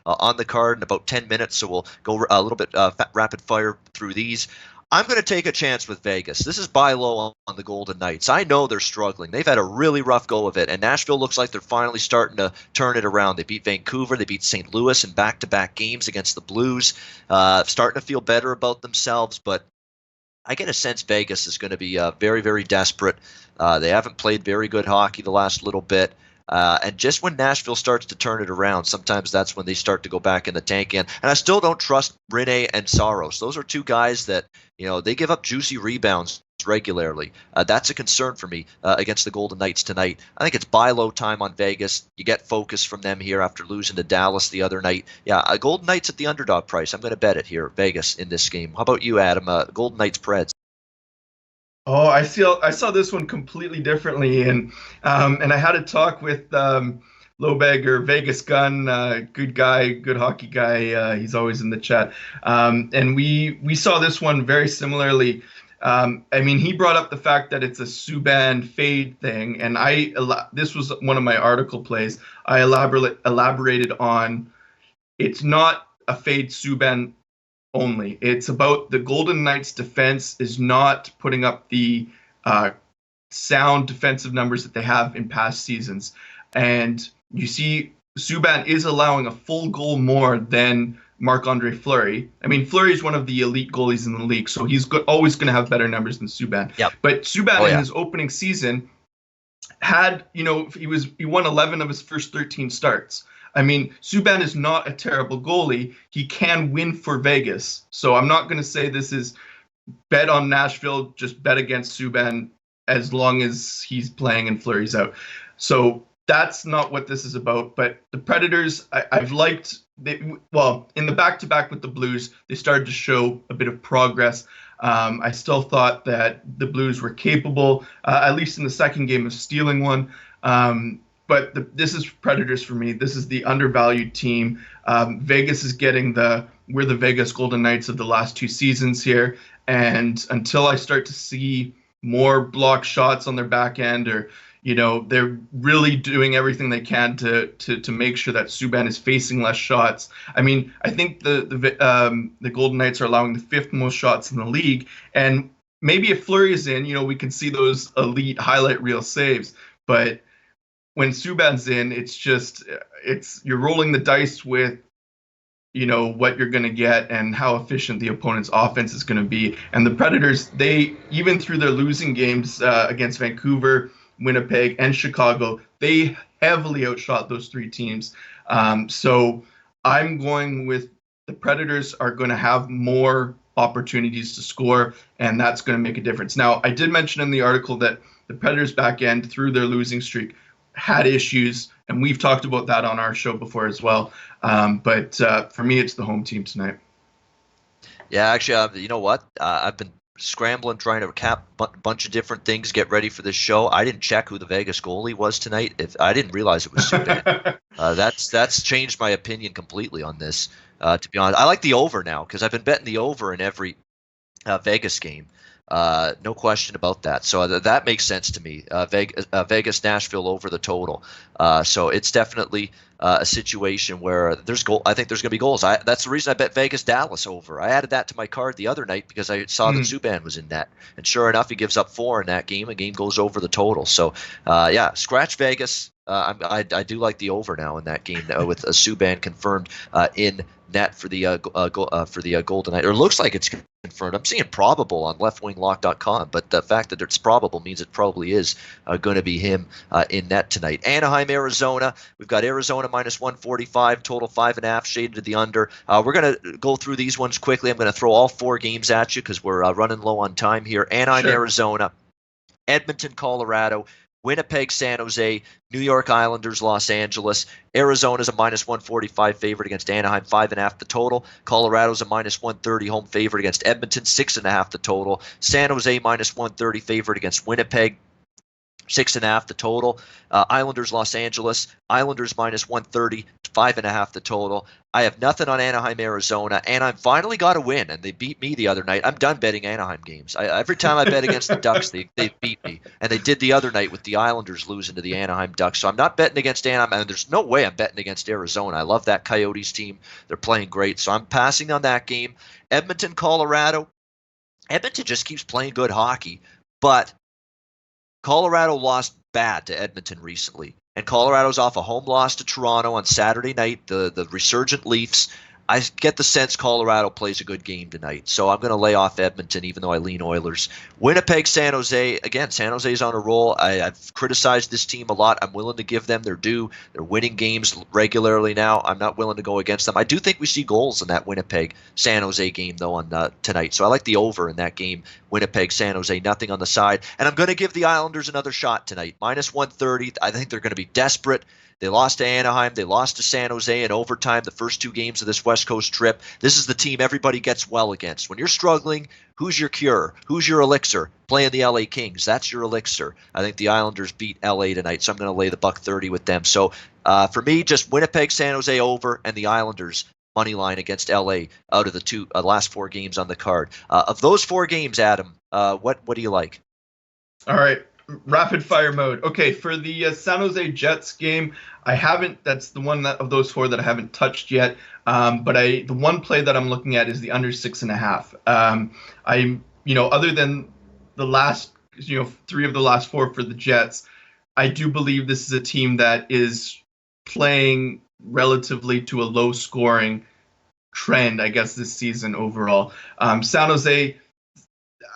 on the card in about 10 minutes, so we'll go a little bit rapid fire through these. I'm going to take a chance with Vegas. This is buy low on the Golden Knights. I know they're struggling. They've had a really rough go of it, and Nashville looks like they're finally starting to turn it around. They beat Vancouver. They beat St. Louis in back-to-back games against the Blues. Starting to feel better about themselves, but I get a sense Vegas is going to be very, very desperate. They haven't played very good hockey the last little bit. And just when Nashville starts to turn it around, sometimes that's when they start to go back in the tank again. And I still don't trust Rinne and Saros. Those are 2 guys that, they give up juicy rebounds regularly. That's a concern for me against the Golden Knights tonight. I think it's buy low time on Vegas. You get focus from them here after losing to Dallas the other night. Yeah, Golden Knights at the underdog price. I'm going to bet it here, Vegas, in this game. How about you, Adam? Golden Knights Preds. Oh, I saw this one completely differently, and I had a talk with Lobeg or Vegas Gun, good guy, good hockey guy. He's always in the chat, and we saw this one very similarly. I mean, he brought up the fact that it's a Subban fade thing, and this was one of my article plays. I elaborated on it's not a fade Subban only. It's about the Golden Knights' defense is not putting up the uh, sound defensive numbers that they have in past seasons. And you see, Subban is allowing a full goal more than Marc-Andre Fleury. I mean, Fleury is one of the elite goalies in the league, so he's always going to have better numbers than Subban. Yep. But Subban Oh, in yeah. his opening season had, he won 11 of his first 13 starts. I mean, Subban is not a terrible goalie. He can win for Vegas. So I'm not going to say this is bet on Nashville, just bet against Subban as long as he's playing and Fleury's out. So that's not what this is about. But the Predators, I've liked. Well, in the back-to-back with the Blues, they started to show a bit of progress. I still thought that the Blues were capable, at least in the second game, of stealing one. But this is Predators for me. This is the undervalued team. Vegas is getting we're the Vegas Golden Knights of the last two seasons here. And until I start to see more block shots on their back end, or they're really doing everything they can to make sure that Subban is facing less shots. I mean, I think the Golden Knights are allowing the fifth most shots in the league, and maybe if Fleury is in, we can see those elite highlight reel saves. But when Subban's in, it's you're rolling the dice with what you're going to get and how efficient the opponent's offense is going to be. And the Predators, they even through their losing games against Vancouver, Winnipeg, and Chicago, they heavily outshot those three teams. So I'm going with the Predators are going to have more opportunities to score, and that's going to make a difference. Now, I did mention in the article that the Predators back end through their losing streak had issues, and we've talked about that on our show before as well. But for me, it's the home team tonight. Yeah, actually, you know what? I've been scrambling trying to recap a bunch of different things, get ready for this show. I didn't check who the Vegas goalie was tonight. I didn't realize it was Subban. That's changed my opinion completely on this. To be honest, I like the over now because I've been betting the over in every Vegas game. No question about that. So that makes sense to me. Vegas, Nashville over the total. So it's definitely a situation where there's goal. I think there's going to be goals. That's the reason I bet Vegas Dallas over. I added that to my card the other night because I saw that Subban was in net, and sure enough, he gives up 4 in that game. A game goes over the total. So yeah, scratch Vegas. I do like the over now in that game with Subban confirmed in net for the Golden Knights. Or it looks like it's confirmed. I'm seeing probable on leftwinglock.com, but the fact that it's probable means it probably is going to be him in net tonight. Anaheim, Arizona. We've got Arizona minus 145, total 5.5, shaded to the under. We're going to go through these ones quickly. I'm going to throw all 4 games at you because we're running low on time here. Anaheim, Sure. Arizona. Edmonton, Colorado. Winnipeg, San Jose, New York Islanders, Los Angeles. Arizona's a minus 145 favorite against Anaheim, 5.5 the total. Colorado's a minus 130 home favorite against Edmonton, 6.5 the total. San Jose minus 130 favorite against Winnipeg, 6.5 the total. Islanders, Los Angeles. Islanders minus 130, 5.5 the total. I have nothing on Anaheim, Arizona. Anaheim finally got a win, and they beat me the other night. I'm done betting Anaheim games. Every time I bet against the Ducks, they beat me. And they did the other night with the Islanders losing to the Anaheim Ducks. So I'm not betting against Anaheim, and there's no way I'm betting against Arizona. I love that Coyotes team. They're playing great. So I'm passing on that game. Edmonton, Colorado. Edmonton just keeps playing good hockey, but Colorado lost bad to Edmonton recently, and Colorado's off a home loss to Toronto on Saturday night, the resurgent Leafs. I get the sense Colorado plays a good game tonight, so I'm going to lay off Edmonton even though I lean Oilers. Winnipeg, San Jose. Again, San Jose's on a roll. I've criticized this team a lot. I'm willing to give them their due. They're winning games regularly now. I'm not willing to go against them. I do think we see goals in that Winnipeg-San Jose game, though, on tonight. So I like the over in that game, Winnipeg-San Jose, nothing on the side. And I'm going to give the Islanders another shot tonight, minus 130. I think they're going to be desperate. They lost to Anaheim. They lost to San Jose in overtime the first 2 games of this Western West Coast trip. This is the team everybody gets well against. When you're struggling, who's your cure? Who's your elixir? Playing the LA Kings. That's your elixir. I think the Islanders beat LA tonight, so I'm going to lay the $1.30 with them. So for me, just Winnipeg, San Jose over, and the Islanders money line against LA out of the last 4 games on the card. Of those 4 games, Adam, what do you like? All right. Rapid fire mode. Okay, for the San Jose Jets game, I haven't. That's the one of those 4 that I haven't touched yet. But the one play that I'm looking at is the under 6.5. Other than the last, 3 of the last 4 for the Jets, I do believe this is a team that is playing relatively to a low scoring trend, I guess, this season overall. San Jose,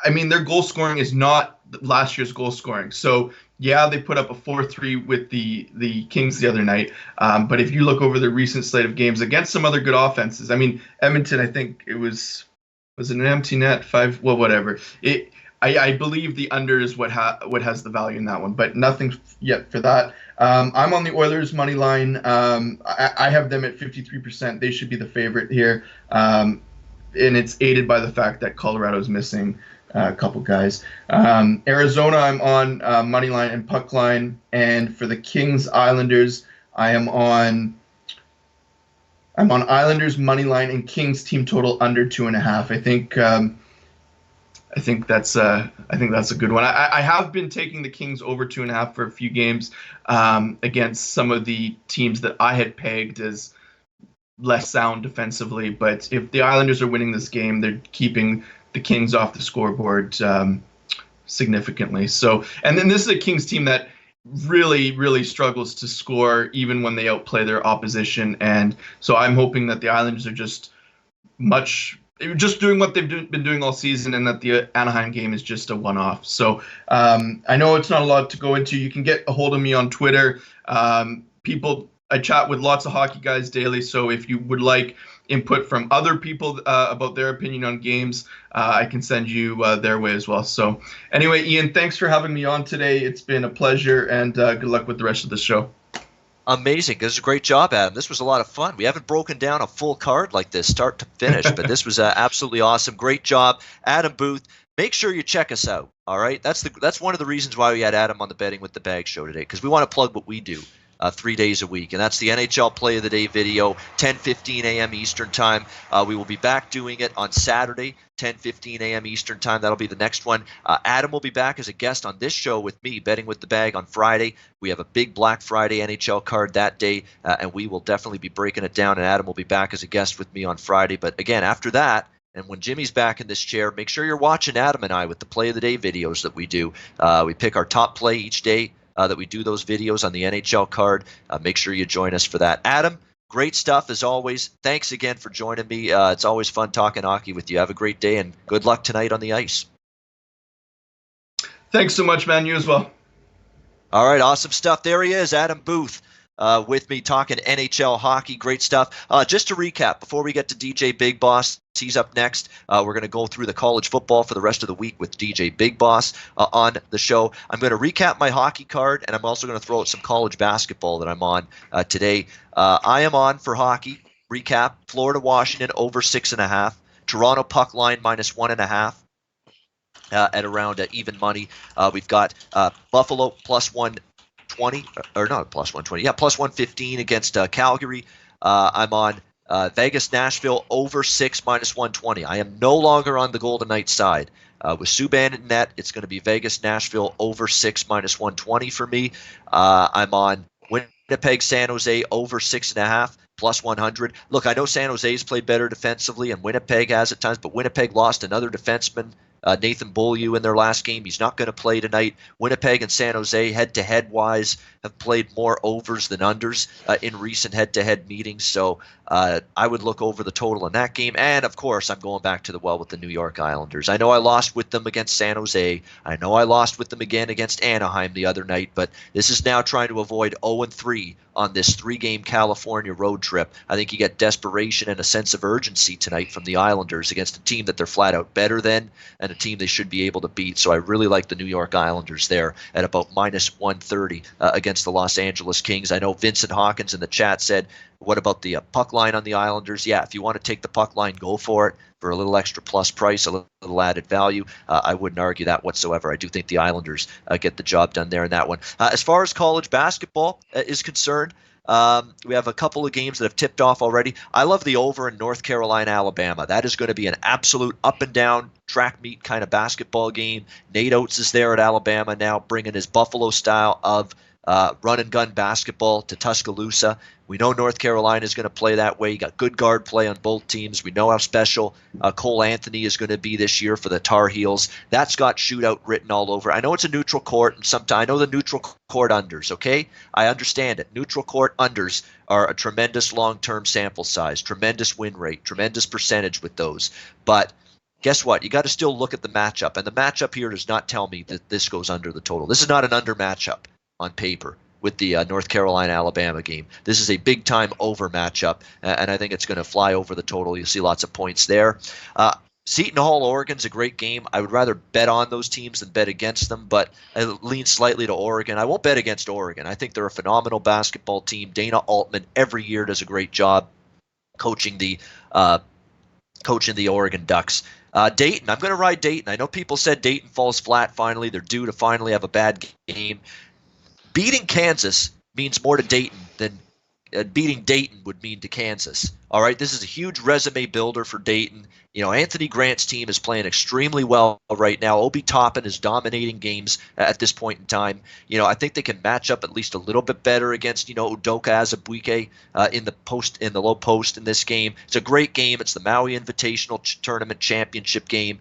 their goal scoring is not last year's goal scoring. So, yeah, they put up a 4-3 with the Kings the other night. But if you look over the recent slate of games against some other good offenses, Edmonton, I think it was it an empty net, 5, well, whatever. I believe the under is what has the value in that one, but nothing yet for that. I'm on the Oilers money line. I have them at 53%. They should be the favorite here. And it's aided by the fact that Colorado's missing a couple guys. Arizona, I'm on money line and puck line. And for the Kings Islanders, I'm on Islanders money line and Kings team total under 2.5. I think that's a good one. I have been taking the Kings over 2.5 for a few games against some of the teams that I had pegged as less sound defensively. But if the Islanders are winning this game, they're keeping the Kings off the scoreboard significantly. So, and then this is a Kings team that really, really struggles to score even when they outplay their opposition. And so I'm hoping that the Islanders are just doing what they've been doing all season, and that the Anaheim game is just a one-off. So I know it's not a lot to go into. You can get a hold of me on Twitter. I chat with lots of hockey guys daily, so if you would like input from other people about their opinion on games, I can send you their way as well. So anyway, Ian, thanks for having me on today. It's been a pleasure, and good luck with the rest of the show. Amazing. This is a great job, Adam. This was a lot of fun. We haven't broken down a full card like this, start to finish, but this was absolutely awesome. Great job, Adam Booth. Make sure you check us out, all right? That's one of the reasons why we had Adam on the Betting with the Bag show today, because we want to plug what we do 3 days a week, and that's the NHL Play of the Day video, 10:15 a.m. Eastern Time. We will be back doing it on Saturday, 10:15 a.m. Eastern Time. That'll be the next one. Adam will be back as a guest on this show with me, Betting with the Bag, on Friday. We have a big Black Friday NHL card that day, and we will definitely be breaking it down, and Adam will be back as a guest with me on Friday. But again, after that, and when Jimmy's back in this chair, make sure you're watching Adam and I with the Play of the Day videos that we do. We pick our top play each day that we do those videos on the NHL card. Make sure you join us for that. Adam, great stuff as always. Thanks again for joining me. It's always fun talking hockey with you. Have a great day, and good luck tonight on the ice. Thanks so much, man. You as well. All right, awesome stuff. There he is, Adam Booth. With me talking NHL hockey. Great stuff. Just to recap, before we get to DJ Big Boss, he's up next. We're going to go through the college football for the rest of the week with DJ Big Boss on the show. I'm going to recap my hockey card, and I'm also going to throw out some college basketball that I'm on today. I am on for hockey. Recap, Florida, Washington, over 6.5. Toronto puck line, -1.5. At around even money. We've got Buffalo, +120, or not +120, +115 against Calgary. I'm on Vegas, Nashville, over 6, -120. I am no longer on the Golden Knights side. With Subban in net, it's going to be Vegas, Nashville, over 6, -120 for me. I'm on Winnipeg, San Jose, over 6.5, +100. Look, I know San Jose's played better defensively, and Winnipeg has at times, but Winnipeg lost another defenseman, Nathan Beaulieu, in their last game. He's not going to play tonight. Winnipeg and San Jose, head-to-head wise, have played more overs than unders in recent head-to-head meetings. So I would look over the total in that game. And, of course, I'm going back to the well with the New York Islanders. I know I lost with them against San Jose. I know I lost with them again against Anaheim the other night. But this is now trying to avoid 0-3 on this 3-game California road trip. I think you get desperation and a sense of urgency tonight from the Islanders against a team that they're flat out better than, and a a team they should be able to beat. So I really like the New York Islanders there at about minus 130 against the Los Angeles Kings. I know Vincent Hawkins in the chat said, what about the puck line on the Islanders? Yeah, if you want to take the puck line, go for it for a little extra plus price, a little added value. I wouldn't argue that whatsoever. I do think the Islanders get the job done there in that one. As far as college basketball is concerned, we have a couple of games that have tipped off already. I love the over in North Carolina, Alabama. That is going to be an absolute up and down track meet kind of basketball game. Nate Oates is there at Alabama now, bringing his Buffalo style of run and gun basketball to Tuscaloosa. We know North Carolina is going to play that way. You got good guard play on both teams. We know how special Cole Anthony is going to be this year for the Tar Heels. That's got shootout written all over. I know it's a neutral court, and sometimes I know the neutral court unders, okay? I understand it. Neutral court unders are a tremendous long-term sample size, tremendous win rate, tremendous percentage with those. But guess what? You got to still look at the matchup, and the matchup here does not tell me that this goes under the total. This is not an under matchup on paper with the North Carolina-Alabama game. This is a big-time over matchup, and I think it's going to fly over the total. You'll see lots of points there. Seton Hall, Oregon's a great game. I would rather bet on those teams than bet against them, but I lean slightly to Oregon. I won't bet against Oregon. I think they're a phenomenal basketball team. Dana Altman every year does a great job coaching the Oregon Ducks. Dayton, I'm going to ride Dayton. I know people said Dayton falls flat finally. They're due to finally have a bad game. Beating Kansas means more to Dayton than beating Dayton would mean to Kansas. All right, this is a huge resume builder for Dayton. You know, Anthony Grant's team is playing extremely well right now. Obi Toppin is dominating games at this point in time. You know, I think they can match up at least a little bit better against, Udoka Azubuike in the low post in this game. It's a great game. It's the Maui Invitational Tournament Championship game.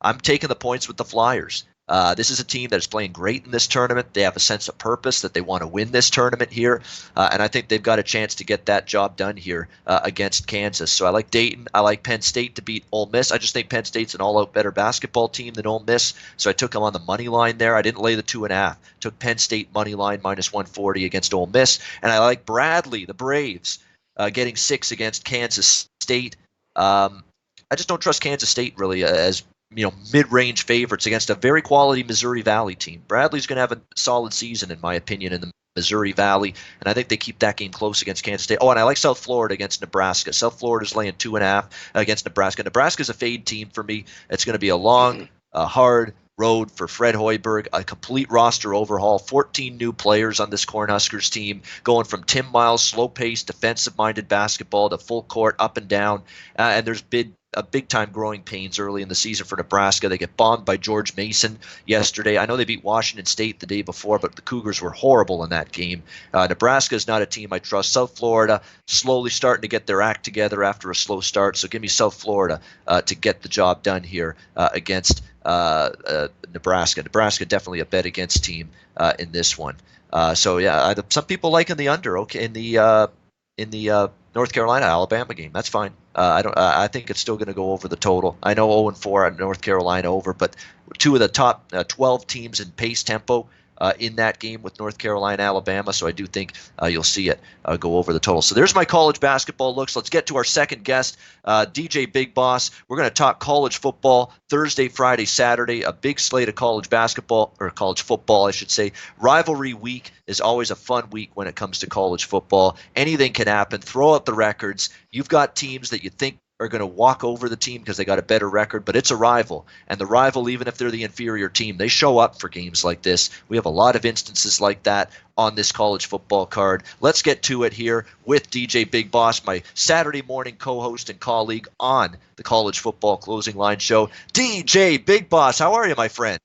I'm taking the points with the Flyers. This is a team that is playing great in this tournament. They have a sense of purpose that they want to win this tournament here, and I think they've got a chance to get that job done here against Kansas. So I like Dayton. I like Penn State to beat Ole Miss. I just think Penn State's an all-out better basketball team than Ole Miss, so I took them on the money line there. I didn't lay the 2.5. Took Penn State money line minus 140 against Ole Miss, and I like Bradley, the Braves, getting 6 against Kansas State. I just don't trust Kansas State really as mid-range favorites against a very quality Missouri Valley team. Bradley's going to have a solid season, in my opinion, in the Missouri Valley, and I think they keep that game close against Kansas State. Oh, and I like South Florida against Nebraska. South Florida's laying 2.5 against Nebraska. Nebraska's a fade team for me. It's going to be a long, hard road for Fred Hoiberg, a complete roster overhaul, 14 new players on this Cornhuskers team, going from Tim Miles' slow-paced, defensive-minded basketball to full court, up and down, and there's big-time growing pains early in the season for Nebraska. They get bombed by George Mason yesterday. I know they beat Washington State the day before, but the Cougars were horrible in that game. Nebraska is not a team I trust. South Florida slowly starting to get their act together after a slow start, so give me South Florida to get the job done here against Nebraska. Nebraska definitely a bet against team in this one. Some people liking the under. Okay, in the North Carolina Alabama game, that's fine. I think it's still going to go over the total. I know 0-4 at North Carolina over, but 2 of the top 12 teams in pace tempo in that game with North Carolina, Alabama. So I do think you'll see it go over the total. So there's my college basketball looks. Let's get to our second guest, DJ Big Boss. We're going to talk college football Thursday, Friday, Saturday, a big slate of college basketball, or college football, I should say. Rivalry week is always a fun week when it comes to college football. Anything can happen. Throw out the records. You've got teams that you think are going to walk over the team because they got a better record, but it's a rival. And the rival, even if they're the inferior team, they show up for games like this. We have a lot of instances like that on this college football card. Let's get to it here with DJ Big Boss, my Saturday morning co-host and colleague on the College Football Closing Line Show. DJ Big Boss, how are you, my friend?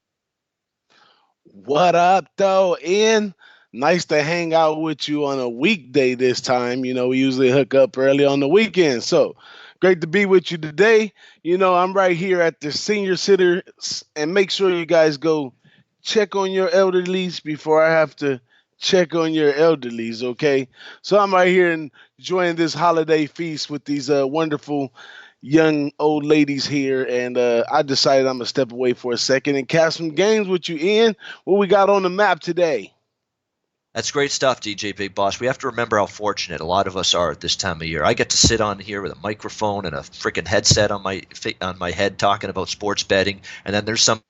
What up, though, Ian? Nice to hang out with you on a weekday this time. We usually hook up early on the weekend, so great to be with you today. I'm right here at the Senior Citizens, and make sure you guys go check on your elderlies before I have to check on your elderlies, okay? So I'm right here enjoying this holiday feast with these wonderful young old ladies here, and I decided I'm going to step away for a second and catch some games with you, Ian. What we got on the map today? That's great stuff, DJ Big Boss. We have to remember how fortunate a lot of us are at this time of year. I get to sit on here with a microphone and a freaking headset on my head talking about sports betting, and then there's some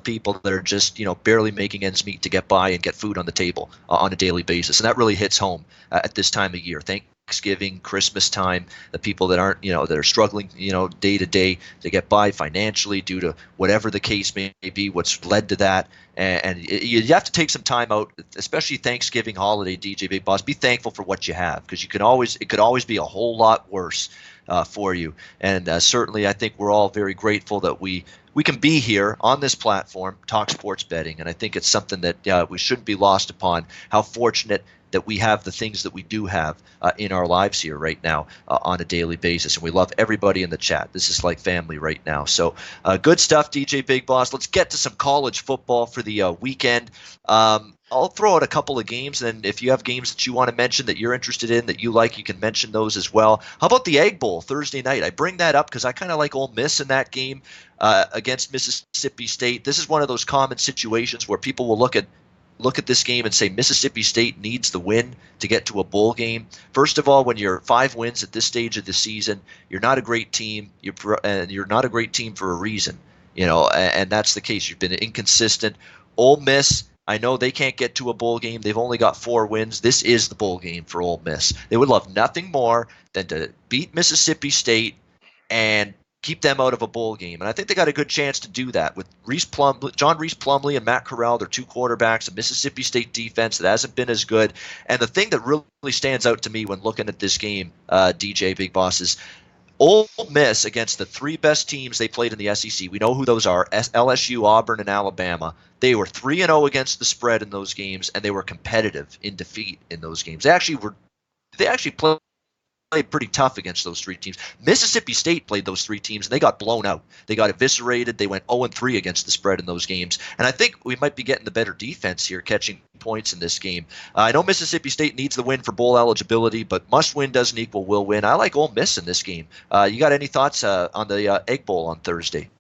people that are just barely making ends meet to get by and get food on the table on a daily basis, and that really hits home at this time of year. Thanksgiving, Christmas time, the people that aren't that are struggling day to day to get by financially due to whatever the case may be, what's led to that. And you have to take some time out, especially Thanksgiving holiday, DJ Big Boss. Be thankful for what you have, because it could always be a whole lot worse for you. And certainly, I think we're all very grateful that we can be here on this platform, talk sports betting, and I think it's something that we shouldn't be lost upon. How fortunate that we have the things that we do have in our lives here right now on a daily basis. And we love everybody in the chat. This is like family right now. So good stuff, DJ Big Boss. Let's get to some college football for the weekend. I'll throw out a couple of games, and if you have games that you want to mention that you're interested in, that you like, you can mention those as well. How about the Egg Bowl Thursday night? I bring that up because I kind of like Ole Miss in that game against Mississippi State. This is one of those common situations where people will look at this game and say Mississippi State needs the win to get to a bowl game. First of all, when you're 5 wins at this stage of the season, you're not a great team. You're not a great team for a reason, and that's the case. You've been inconsistent. Ole Miss, I know they can't get to a bowl game. They've only got 4 wins. This is the bowl game for Ole Miss. They would love nothing more than to beat Mississippi State and keep them out of a bowl game. And I think they got a good chance to do that with John Reese Plumlee and Matt Corral, their 2 quarterbacks, a Mississippi State defense that hasn't been as good. And the thing that really stands out to me when looking at this game, DJ Big Boss, is Ole Miss against the 3 best teams they played in the SEC. We know who those are: LSU, Auburn, and Alabama. They were 3-0 against the spread in those games, and they were competitive in defeat in those games. They actually played pretty tough against those 3 teams. Mississippi State played those 3 teams, and they got blown out. They got eviscerated. They went 0-3 against the spread in those games. And I think we might be getting the better defense here, catching points in this game. I know Mississippi State needs the win for bowl eligibility, but must win doesn't equal will win. I like Ole Miss in this game. You got any thoughts on the Egg Bowl on Thursday?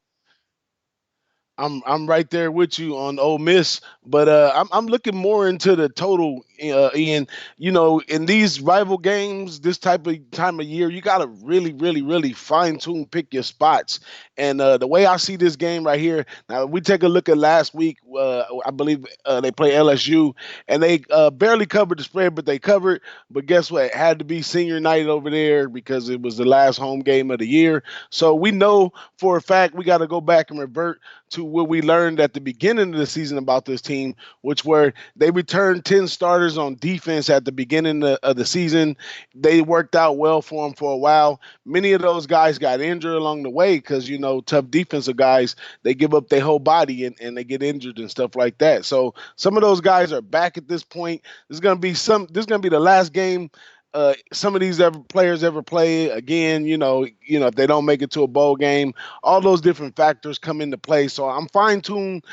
I'm right there with you on Ole Miss, but I'm looking more into the total, Ian. In these rival games, this time of year, you got to really, really, really fine tune, pick your spots. And the way I see this game right here, now we take a look at last week. I believe they play LSU, and they barely covered the spread, but they covered. But guess what? It had to be senior night over there because it was the last home game of the year. So we know for a fact we got to go back and revert to what we learned at the beginning of the season about this team, which were they returned 10 starters on defense at the beginning of the season. They worked out well for them for a while. Many of those guys got injured along the way because, tough defensive guys, they give up their whole body and they get injured and stuff like that. So some of those guys are back at this point. This is going to be the last game some of these players ever play again. If they don't make it to a bowl game, all those different factors come into play. So I'm fine-tuned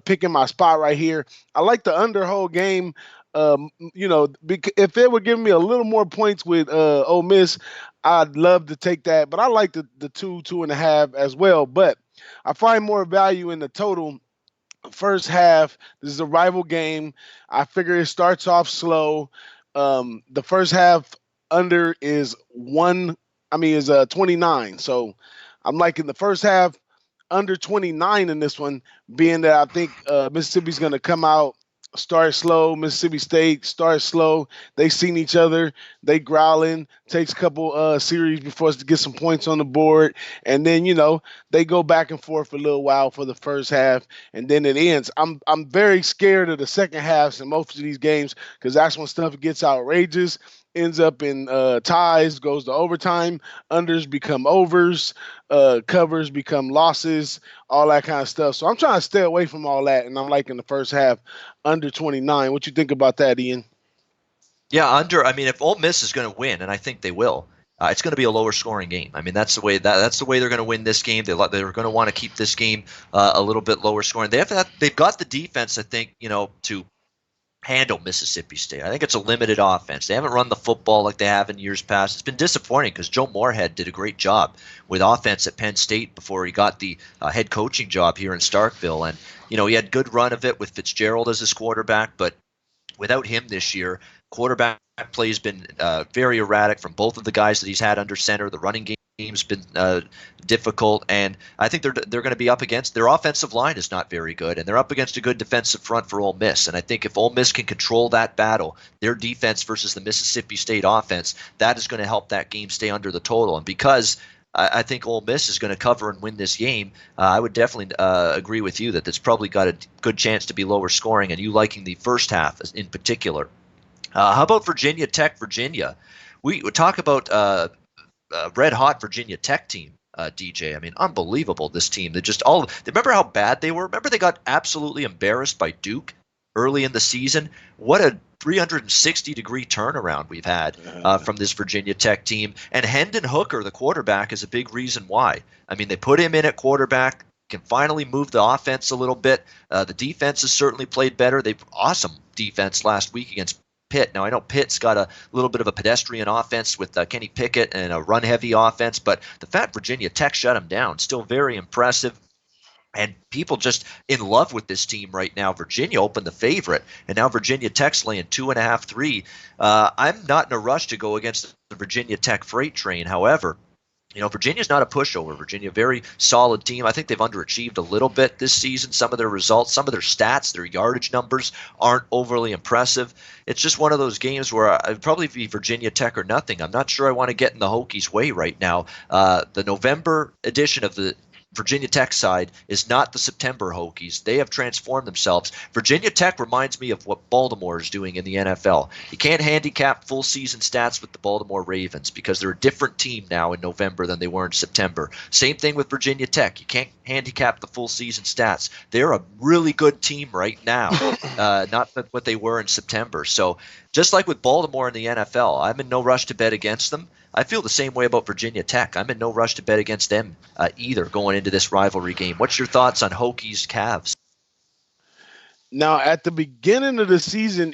picking my spot right here. I like the under whole game. If they were giving me a little more points with Ole Miss, I'd love to take that. But I like the 2.5 as well. But I find more value in the total. First half, this is a rival game. I figure it starts off slow. The first half under is 29. So I'm liking the first half under 29 in this one, being that I think Mississippi's going to come out, start slow. Mississippi State starts slow. They seen each other. They growling. Takes a couple series before us to get some points on the board. And then, they go back and forth a little while for the first half, and then it ends. I'm very scared of the second halves in most of these games because that's when stuff gets outrageous, ends up in ties, goes to overtime, unders become overs, covers become losses, all that kind of stuff. So I'm trying to stay away from all that, and I'm liking the first half under 29. What you think about that, Ian? Yeah, if Ole Miss is going to win, and I think they will, it's going to be a lower scoring game. That's the way they're going to win this game. They're going to want to keep this game a little bit lower scoring. They've got the defense, I think, to handle Mississippi State. I think it's a limited offense. They haven't run the football like they have in years past. It's been disappointing because Joe Moorhead did a great job with offense at Penn State before he got the head coaching job here in Starkville. And, he had a good run of it with Fitzgerald as his quarterback, but without him this year, quarterback play has been very erratic from both of the guys that he's had under center. The running game's been difficult, and I think they're going to be up against their offensive line is not very good, and they're up against a good defensive front for Ole Miss. And I think if Ole Miss can control that battle, their defense versus the Mississippi State offense, that is going to help that game stay under the total. And because I think Ole Miss is going to cover and win this game, I would definitely agree with you that it's probably got a good chance to be lower scoring, and you liking the first half in particular. How about Virginia Tech, Virginia? We talk about red-hot Virginia Tech team, DJ. I mean, unbelievable, this team. Remember how bad they were? Remember they got absolutely embarrassed by Duke early in the season? What a 360-degree turnaround we've had from this Virginia Tech team. And Hendon Hooker, the quarterback, is a big reason why. I mean, they put him in at quarterback, can finally move the offense a little bit. The defense has certainly played better. Awesome defense last week against Pitt. Now, I know Pitt's got a little bit of a pedestrian offense with Kenny Pickett and a run-heavy offense, but the fact Virginia Tech shut him down, still very impressive. And people just in love with this team right now. Virginia opened the favorite, and now Virginia Tech's laying 2.5, 3. I'm not in a rush to go against the Virginia Tech freight train. However, Virginia's not a pushover. Virginia, very solid team. I think they've underachieved a little bit this season. Some of their results, some of their stats, their yardage numbers aren't overly impressive. It's just one of those games where I'd probably be Virginia Tech or nothing. I'm not sure I want to get in the Hokies' way right now. The November edition of the Virginia Tech side is not the September Hokies. They have transformed themselves. Virginia Tech reminds me of what Baltimore is doing in the NFL. You can't handicap full season stats with the Baltimore Ravens because they're a different team now in November than they were in September. Same thing with Virginia Tech. You can't handicap the full season stats. They're a really good team right now, not what they were in September. So just like with Baltimore in the NFL, I'm in no rush to bet against them. I feel the same way about Virginia Tech. I'm in no rush to bet against them either going into this rivalry game. What's your thoughts on Hokies Cavs? Now, at the beginning of the season,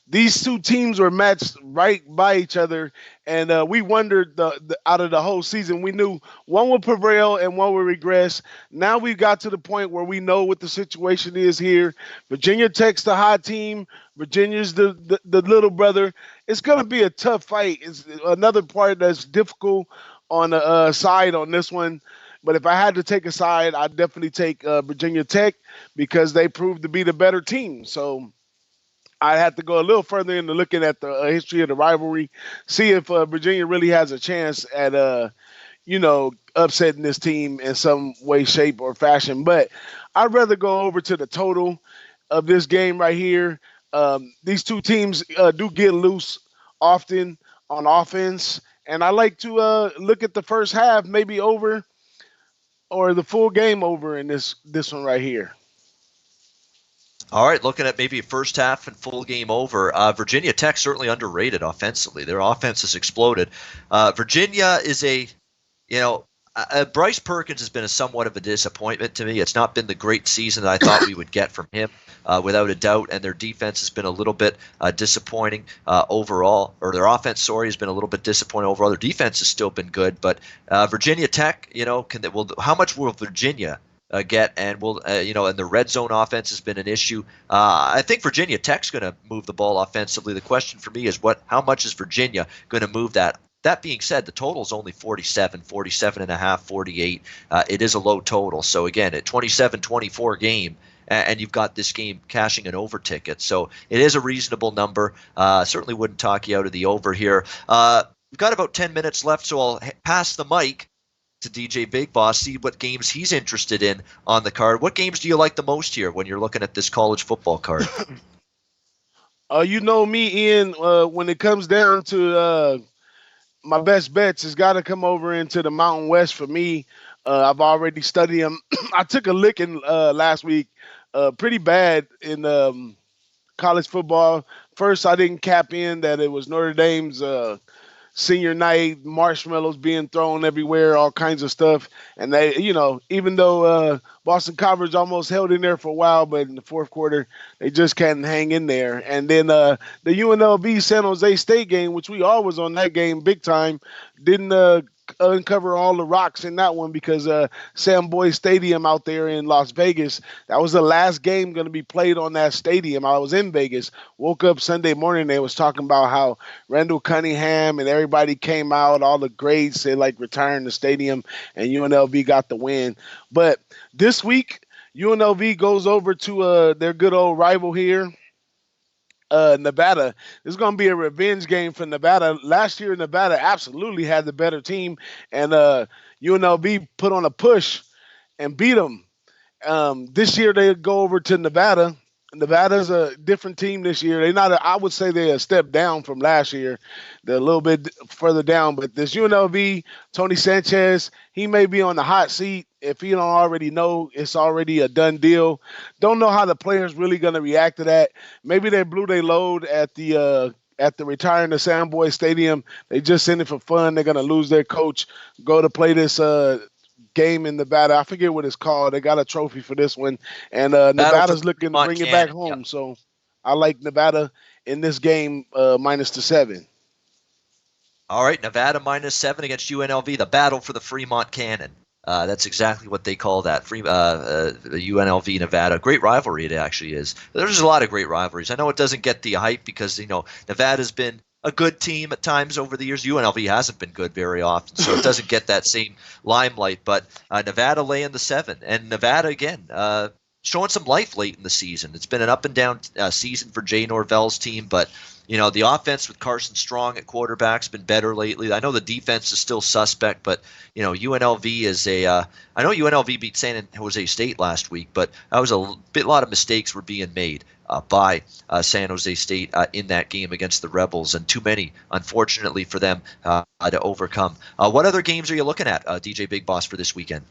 these two teams were matched right by each other, and we wondered out of the whole season, we knew one would prevail and one would regress. Now we got to the point where we know what the situation is here. Virginia Tech's the hot team. Virginia's the little brother. It's going to be a tough fight. It's another part that's difficult on the side on this one. But if I had to take a side, I'd definitely take Virginia Tech because they proved to be the better team. So I had to go a little further into looking at the history of the rivalry, see if Virginia really has a chance at, upsetting this team in some way, shape, or fashion. But I'd rather go over to the total of this game right here. These two teams do get loose often on offense, and I like to look at the first half, maybe over, or the full game over in this one right here. All right, looking at maybe first half and full game over. Virginia Tech certainly underrated offensively. Their offense has exploded. Virginia is Bryce Perkins has been somewhat of a disappointment to me. It's not been the great season that I thought we would get from him, without a doubt. And their defense has been a little bit disappointing overall, or their offense, has been a little bit disappointing overall. Their defense has still been good, but Virginia Tech, how much will Virginia get? And and the red zone offense has been an issue. I think Virginia Tech's going to move the ball offensively. The question for me is how much is Virginia going to move that? That being said, the total is only 47 and a half, 48. It is a low total. So again, at 27-24 game, and you've got this game cashing an over ticket. So it is a reasonable number. Certainly wouldn't talk you out of the over here. We've got about 10 minutes left, so I'll pass the mic to DJ Big Boss, see what games he's interested in on the card. What games do you like the most here when you're looking at this college football card? You know me, Ian, when it comes down to my best bets, has got to come over into the Mountain West for me. I've already studied them. I took a licking last week, pretty bad in college football. First, I didn't cap in that it was Notre Dame's senior night, marshmallows being thrown everywhere, all kinds of stuff. And they, even though Boston College almost held in there for a while, but in the fourth quarter, they just can't hang in there. And then the UNLV San Jose State game, which we all was on that game big time, didn't uncover all the rocks in that one because Sam Boyd Stadium out there in Las Vegas, that was the last game going to be played on that stadium. I was in Vegas, woke up Sunday morning, they was talking about how Randall Cunningham and everybody came out, all the grades said like retiring the stadium, and UNLV got the win. But this week, UNLV goes over to their good old rival here, Nevada. This is going to be a revenge game for Nevada. Last year, Nevada absolutely had the better team, and UNLV put on a push and beat them. This year, they go over to Nevada. Nevada's a different team this year. I would say they're a step down from last year. They're a little bit further down, but this UNLV, Tony Sanchez, he may be on the hot seat. If you don't already know, it's already a done deal. Don't know how the players really going to react to that. Maybe they blew their load at the retiring the Sam Boyd Stadium. They just in it for fun. They're going to lose their coach, go to play this game in Nevada. I forget what it's called. They got a trophy for this one, and Nevada's looking to bring it back home. Yep. So I like Nevada in this game minus the 7. All right, Nevada minus 7 against UNLV. The battle for the Fremont Cannon. That's exactly what they call that. UNLV Nevada. Great rivalry it actually is. There's a lot of great rivalries. I know it doesn't get the hype because Nevada's been a good team at times over the years. UNLV hasn't been good very often, so it doesn't get that same limelight. But Nevada laying the 7, and Nevada again showing some life late in the season. It's been an up and down season for Jay Norvell's team, but the offense with Carson Strong at quarterback's been better lately. I know the defense is still suspect, but UNLV is I know UNLV beat San Jose State last week, but that was a lot of mistakes were being made by San Jose State in that game against the Rebels, and too many, unfortunately, for them to overcome. What other games are you looking at, DJ Big Boss, for this weekend?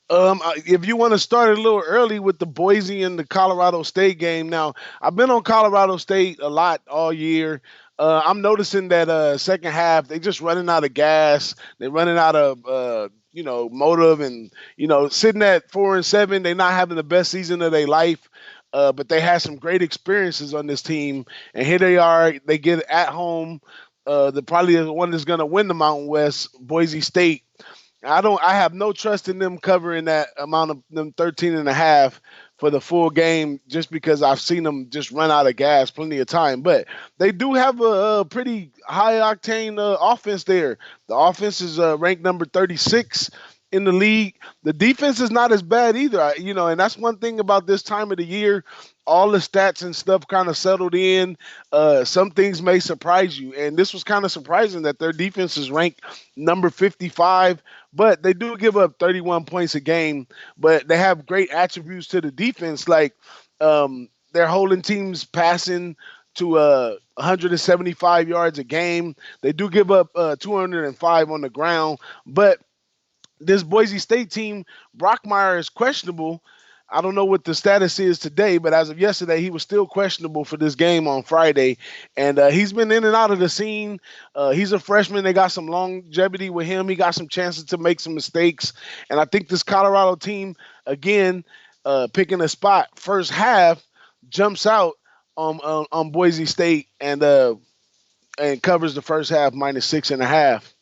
If you want to start a little early with the Boise and the Colorado State game. Now, I've been on Colorado State a lot all year. I'm noticing that second half, they just running out of gas. They're running out of, motive, and, sitting at 4-7, they're not having the best season of their life. But they had some great experiences on this team, and here they are. They get at home. Probably the one that's going to win the Mountain West, Boise State. I have no trust in them covering that amount of them 13.5 for the full game, just because I've seen them just run out of gas plenty of time. But they do have a pretty high octane offense there. The offense is ranked number 36 in the league. The defense is not as bad either, and that's one thing about this time of the year. All the stats and stuff kind of settled in. Some things may surprise you, and this was kind of surprising that their defense is ranked number 55, but they do give up 31 points a game. But they have great attributes to the defense, like they're holding teams passing to 175 yards a game. They do give up 205 on the ground, but this Boise State team, Brockmeyer is questionable. I don't know what the status is today, but as of yesterday, he was still questionable for this game on Friday. And he's been in and out of the scene. He's a freshman. They got some longevity with him. He got some chances to make some mistakes. And I think this Colorado team, again, picking a spot first half, jumps out on Boise State and covers the first half minus 6.5.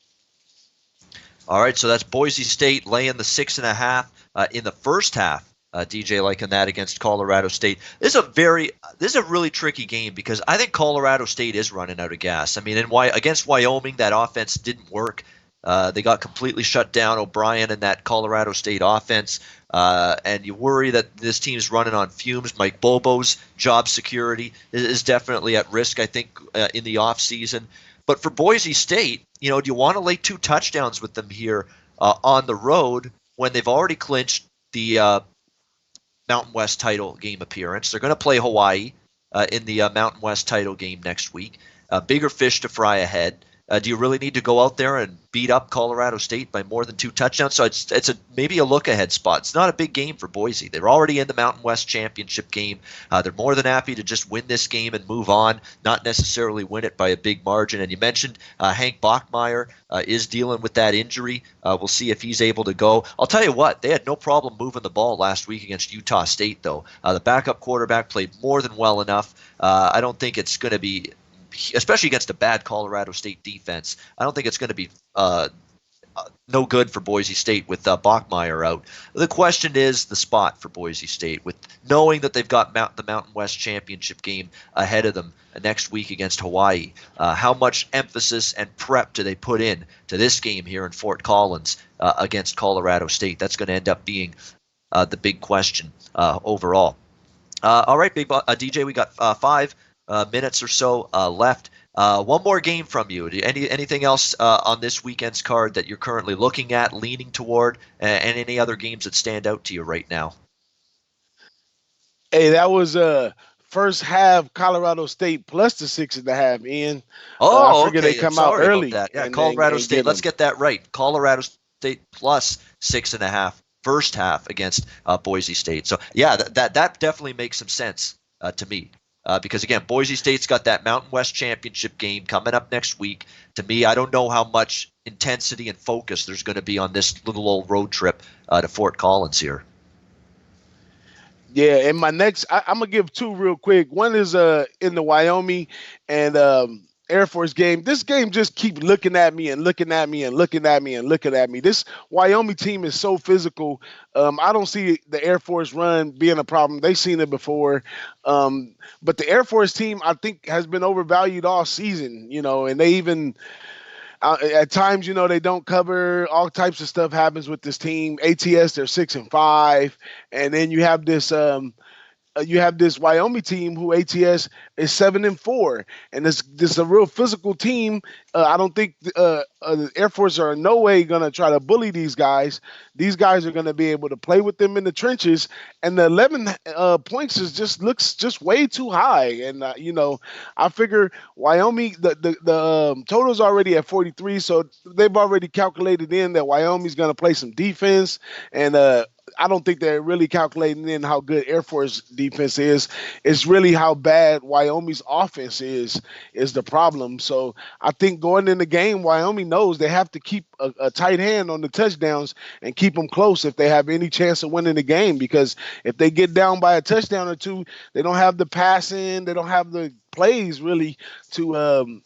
All right, so that's Boise State laying the 6.5 in the first half. DJ liking that against Colorado State. This is a really tricky game because I think Colorado State is running out of gas. I mean, against Wyoming, that offense didn't work. They got completely shut down. O'Brien and that Colorado State offense, and you worry that this team's running on fumes. Mike Bobo's job security is definitely at risk, I think, in the offseason. But for Boise State, do you want to lay 2 touchdowns with them here on the road when they've already clinched the Mountain West title game appearance? They're going to play Hawaii in the Mountain West title game next week. Bigger fish to fry ahead. Do you really need to go out there and beat up Colorado State by more than 2 touchdowns? So it's maybe a look-ahead spot. It's not a big game for Boise. They're already in the Mountain West championship game. They're more than happy to just win this game and move on, not necessarily win it by a big margin. And you mentioned Hank Bachmeier is dealing with that injury. We'll see if he's able to go. I'll tell you what, they had no problem moving the ball last week against Utah State, though. The backup quarterback played more than well enough. I don't think it's going to be, especially against a bad Colorado State defense, I don't think it's going to be no good for Boise State with Bachmeier out. The question is the spot for Boise State, with knowing that they've got the Mountain West Championship game ahead of them next week against Hawaii. How much emphasis and prep do they put in to this game here in Fort Collins against Colorado State? That's going to end up being the big question overall. All right, DJ, we got 5 minutes or so left. One more game from you. Anything else on this weekend's card that you're currently looking at, leaning toward, and any other games that stand out to you right now? Hey, that was first half Colorado State plus the 6.5 in. I figured okay. they come out early. About that. Yeah, Colorado State. Let's get that right. Colorado State plus 6.5 first half against Boise State. So yeah, that definitely makes some sense to me. Because, again, Boise State's got that Mountain West Championship game coming up next week. To me, I don't know how much intensity and focus there's going to be on this little old road trip to Fort Collins here. Yeah, and my next, I'm going to give 2 real quick. One is in the Wyoming and Air Force game. This game just keep looking at me and looking at me and looking at me and looking at me. This Wyoming team is so physical. I don't see the Air Force run being a problem. They've seen it before. But the Air Force team, I think, has been overvalued all season, and they even at times, they don't cover. All types of stuff happens with this team. ATS, they're 6-5. And then you have this Wyoming team who ATS is 7-4, and this is a real physical team. I don't think the Air Force are in no way going to try to bully these guys. These guys are going to be able to play with them in the trenches, and the 11 points looks way too high. And I figure Wyoming, the total's already at 43, so they've already calculated in that Wyoming's going to play some defense, and I don't think they're really calculating in how good Air Force defense is. It's really how bad Wyoming's offense is the problem. So I think going in the game, Wyoming knows they have to keep a tight hand on the touchdowns and keep them close if they have any chance of winning the game. Because if they get down by a touchdown or two, they don't have the passing, they don't have the plays really to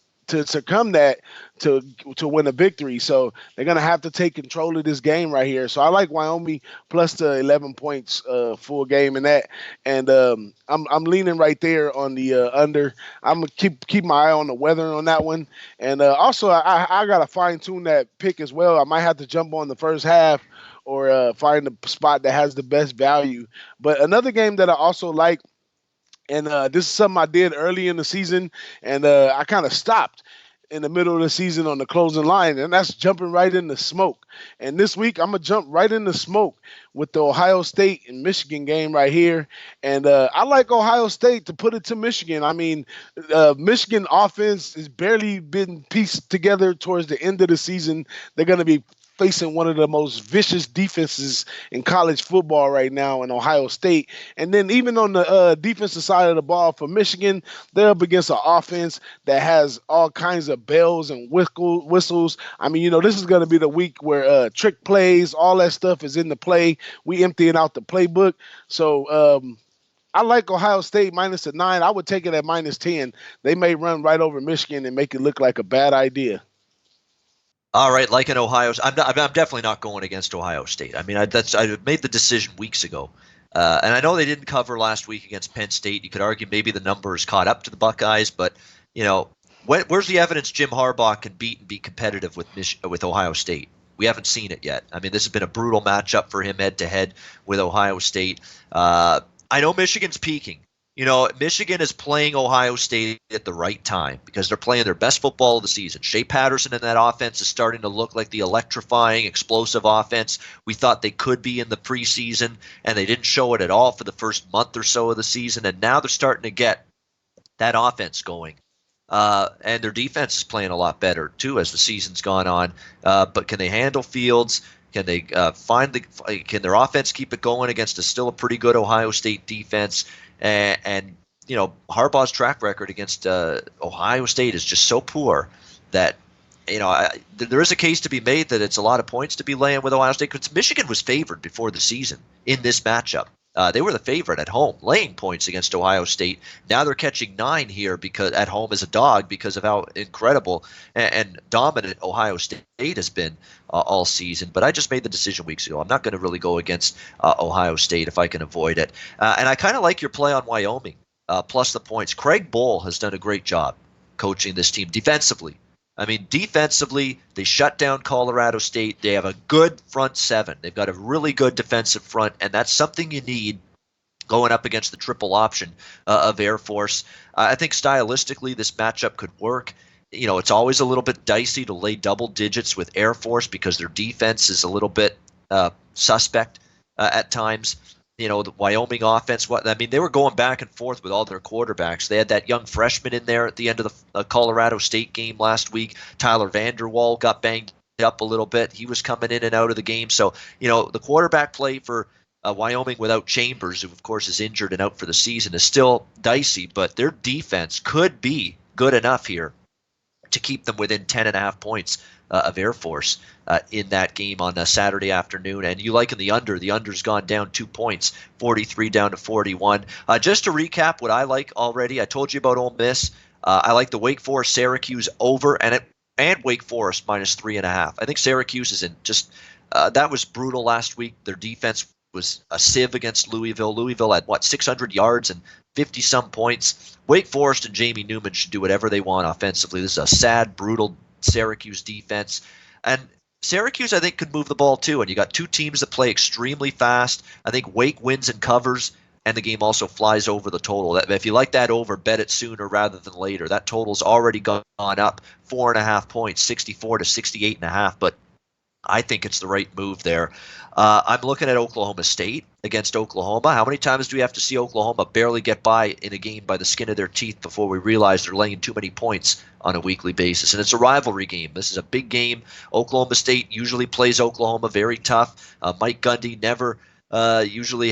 succumb that to win a victory. So they're going to have to take control of this game right here. So I like Wyoming plus the 11 points full game in that. And I'm leaning right there on the under. I'm going to keep my eye on the weather on that one. And also I got to fine tune that pick as well. I might have to jump on the first half or find the spot that has the best value. But another game that I also like, and this is something I did early in the season, and I kind of stopped in the middle of the season on the closing line, and that's jumping right in the smoke. And this week, I'm going to jump right in the smoke with the Ohio State and Michigan game right here. And I like Ohio State to put it to Michigan. I mean, Michigan offense has barely been pieced together towards the end of the season. They're going to be facing one of the most vicious defenses in college football right now in Ohio State. And then even on the defensive side of the ball for Michigan, they're up against an offense that has all kinds of bells and whistles. I mean, this is going to be the week where trick plays, all that stuff is in the play. We emptying out the playbook. So I like Ohio State minus the 9. I would take it at minus 10. They may run right over Michigan and make it look like a bad idea. All right, like in Ohio, I'm definitely not going against Ohio State. I mean, I made the decision weeks ago, and I know they didn't cover last week against Penn State. You could argue maybe the numbers caught up to the Buckeyes, but where's the evidence Jim Harbaugh can beat and be competitive with Ohio State? We haven't seen it yet. I mean, this has been a brutal matchup for him head to head with Ohio State. I know Michigan's peaking. Michigan is playing Ohio State at the right time because they're playing their best football of the season. Shea Patterson and that offense is starting to look like the electrifying, explosive offense we thought they could be in the preseason, and they didn't show it at all for the first month or so of the season, and now they're starting to get that offense going. And their defense is playing a lot better, too, as the season's gone on. But can they handle Fields? Can they can their offense keep it going against still a pretty good Ohio State defense? And Harbaugh's track record against Ohio State is just so poor that there is a case to be made that it's a lot of points to be laying with Ohio State because Michigan was favored before the season in this matchup. They were the favorite at home, laying points against Ohio State. Now they're catching 9 here because at home as a dog because of how incredible and dominant Ohio State has been all season. But I just made the decision weeks ago. I'm not going to really go against Ohio State if I can avoid it. And I kind of like your play on Wyoming, plus the points. Craig Bohl has done a great job coaching this team defensively. I mean, defensively, they shut down Colorado State. They have a good front seven. They've got a really good defensive front, and that's something you need going up against the triple option of Air Force. I think stylistically this matchup could work. You know, it's always a little bit dicey to lay double digits with Air Force because their defense is a little bit suspect at times. You know, the Wyoming offense, they were going back and forth with all their quarterbacks. They had that young freshman in there at the end of the Colorado State game last week. Tyler Vanderwall got banged up a little bit. He was coming in and out of the game. So, you know, the quarterback play for Wyoming without Chambers, who of course is injured and out for the season, is still dicey, but their defense could be good enough here to keep them within 10.5 points of Air Force in that game on a Saturday afternoon. And you like in the under. The under's gone down 2 points, 43 down to 41. Just to recap what I like already, I told you about Ole Miss. I like the Wake Forest Syracuse over and Wake Forest minus 3.5. I think Syracuse is in just that was brutal last week. Their defense was a sieve against Louisville. Louisville had 600 yards and 50-some points. Wake Forest and Jamie Newman should do whatever they want offensively. This is a sad, brutal Syracuse defense. And Syracuse, I think, could move the ball too. And you got two teams that play extremely fast. I think Wake wins and covers, and the game also flies over the total. If you like that over, bet it sooner rather than later. That total's already gone up 4.5 points, 64 to 68.5. But I think it's the right move there. I'm looking at Oklahoma State against Oklahoma. How many times do we have to see Oklahoma barely get by in a game by the skin of their teeth before we realize they're laying too many points on a weekly basis? And it's a rivalry game. This is a big game. Oklahoma State usually plays Oklahoma very tough. Mike Gundy never usually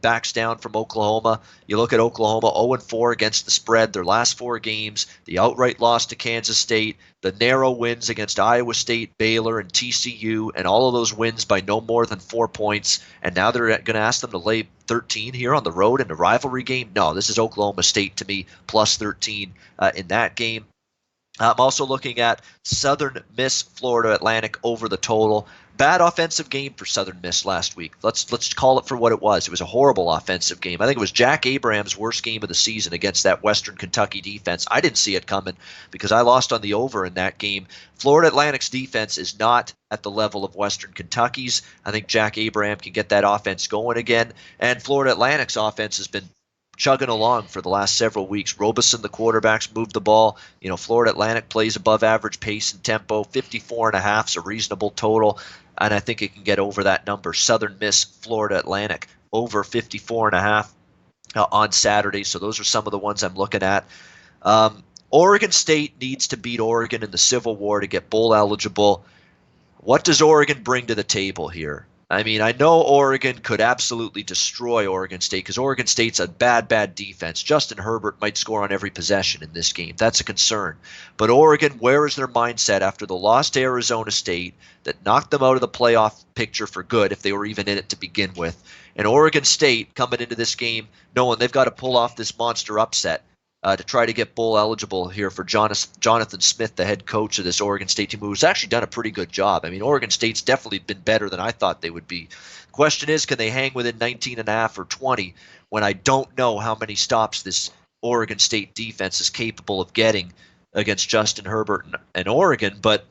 backs down from Oklahoma. You look at Oklahoma 0-4 against the spread their last 4 games, the outright loss to Kansas State, the narrow wins against Iowa State, Baylor, and TCU, and all of those wins by no more than 4 points. And now they're going to ask them to lay 13 here on the road in a rivalry game? No, this is Oklahoma State to me, plus 13 in that game. I'm also looking at Southern Miss, Florida Atlantic over the total. Bad offensive game for Southern Miss last week. Let's call it for what it was. It was a horrible offensive game. I think it was Jack Abraham's worst game of the season against that Western Kentucky defense. I didn't see it coming because I lost on the over in that game. Florida Atlantic's defense is not at the level of Western Kentucky's. I think Jack Abraham can get that offense going again. And Florida Atlantic's offense has been chugging along for the last several weeks. Robeson, the quarterbacks, moved the ball. You know, Florida Atlantic plays above average pace and tempo. 54.5 is a reasonable total, and I think it can get over that number. Southern Miss, Florida Atlantic, over 54.5 on Saturday. So those are some of the ones I'm looking at. Oregon State needs to beat Oregon in the Civil War to get bowl eligible. What does Oregon bring to the table here? I mean, I know Oregon could absolutely destroy Oregon State because Oregon State's a bad defense. Justin Herbert might score on every possession in this game. That's a concern. But Oregon, where is their mindset after the loss to Arizona State that knocked them out of the playoff picture for good if they were even in it to begin with? And Oregon State coming into this game knowing they've got to pull off this monster upset to try to get bowl eligible here for Jonathan Smith, the head coach of this Oregon State team, who's actually done a pretty good job. I mean, Oregon State's definitely been better than I thought they would be. The question is, can they hang within 19.5 or 20 when I don't know how many stops this Oregon State defense is capable of getting against Justin Herbert and Oregon? But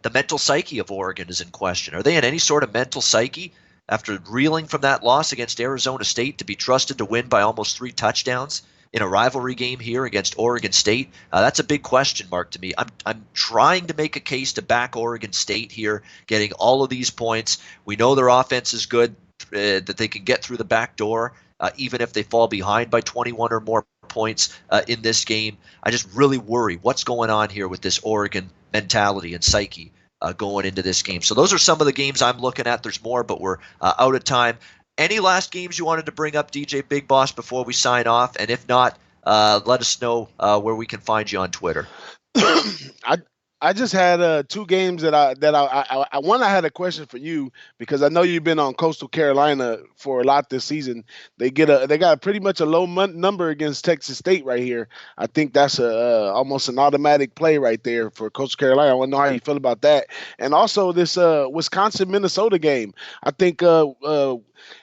the mental psyche of Oregon is in question. Are they in any sort of mental psyche after reeling from that loss against Arizona State to be trusted to win by almost 3 touchdowns? In a rivalry game here against Oregon State? That's a big question mark to me. I'm trying to make a case to back Oregon State here, getting all of these points. We know their offense is good, that they can get through the back door, even if they fall behind by 21 or more points in this game. I just really worry what's going on here with this Oregon mentality and psyche going into this game. So those are some of the games I'm looking at. There's more, but we're out of time. Any last games you wanted to bring up, DJ Big Boss, before we sign off? And if not, let us know where we can find you on Twitter. I I just had two games that I had a question for you because I know you've been on Coastal Carolina for a lot this season. They got pretty much a low number against Texas State right here. I think that's almost an automatic play right there for Coastal Carolina. I want to know how you feel about that, and also this Wisconsin Minnesota game. I think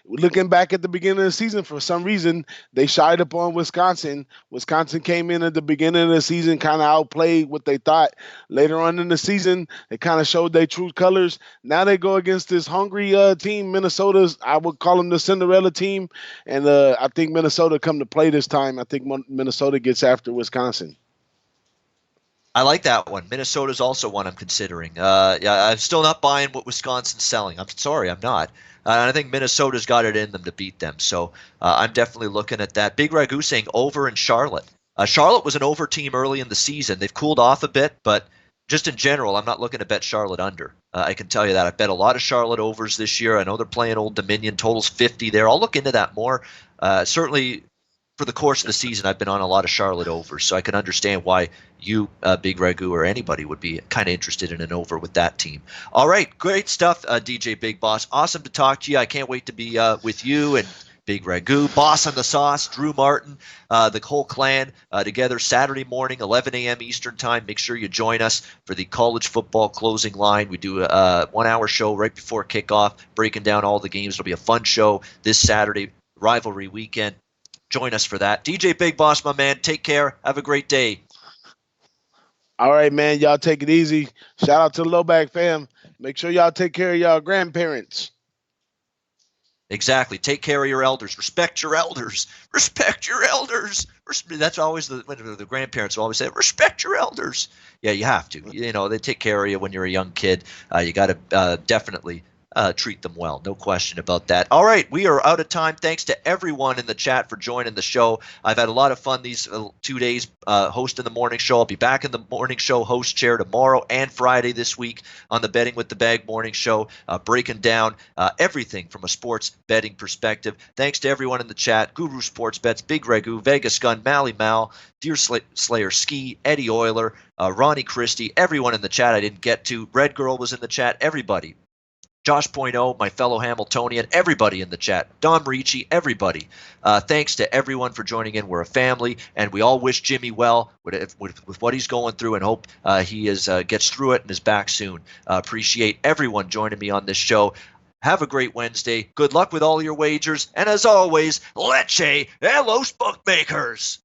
looking back at the beginning of the season, for some reason they shied upon Wisconsin. Wisconsin came in at the beginning of the season, kind of outplayed what they thought. Later on in the season, they kind of showed their true colors. Now they go against this hungry team, Minnesota's. I would call them the Cinderella team, and I think Minnesota come to play this time. I think Minnesota gets after Wisconsin. I like that one. Minnesota's also one I'm considering. Yeah, I'm still not buying what Wisconsin's selling. I'm sorry, I'm not. And I think Minnesota's got it in them to beat them. So I'm definitely looking at that. Big Ragu saying over in Charlotte. Charlotte was an over team early in the season. They've cooled off a bit, but just in general, I'm not looking to bet Charlotte under. I can tell you that. I've bet a lot of Charlotte overs this year. I know they're playing Old Dominion. Totals 50 there. I'll look into that more. Certainly for the course of the season, I've been on a lot of Charlotte overs, so I can understand why you, Big Ragu, or anybody would be kind of interested in an over with that team. All right, great stuff, DJ Big Boss. Awesome to talk to you. I can't wait to be with you and Big Ragu, Boss on the Sauce, Drew Martin, the whole clan together Saturday morning, 11 a.m. Eastern Time. Make sure you join us for the college football closing line. We do a 1-hour show right before kickoff, breaking down all the games. It'll be a fun show this Saturday, rivalry weekend. Join us for that. DJ Big Boss, my man, take care. Have a great day. All right, man. Y'all take it easy. Shout out to the Lowback fam. Make sure y'all take care of y'all grandparents. Exactly. Take care of your elders. Respect your elders. Respect your elders. That's always the grandparents will always say, respect your elders. Yeah, you have to. You know, they take care of you when you're a young kid. You got to definitely treat them well. No question about that. All right, we are out of time. Thanks to everyone in the chat for joining the show. I've had a lot of fun these 2 days hosting the morning show. I'll be back in the morning show host chair tomorrow and Friday this week on the Betting with the Bag morning show, breaking down everything from a sports betting perspective. Thanks to everyone in the chat. Guru Sports Bets, Big Ragu, Vegas Gun, Mally Mal, Deer Slayer Ski, Eddie Euler, Ronnie Christie, everyone in the chat I didn't get to. Red Girl was in the chat. Everybody. Josh Point O, my fellow Hamiltonian, everybody in the chat, Don Ricci, everybody. Thanks to everyone for joining in. We're a family, and we all wish Jimmy well with what he's going through, and hope he gets through it and is back soon. Appreciate everyone joining me on this show. Have a great Wednesday. Good luck with all your wagers, and as always, leche and los bookmakers.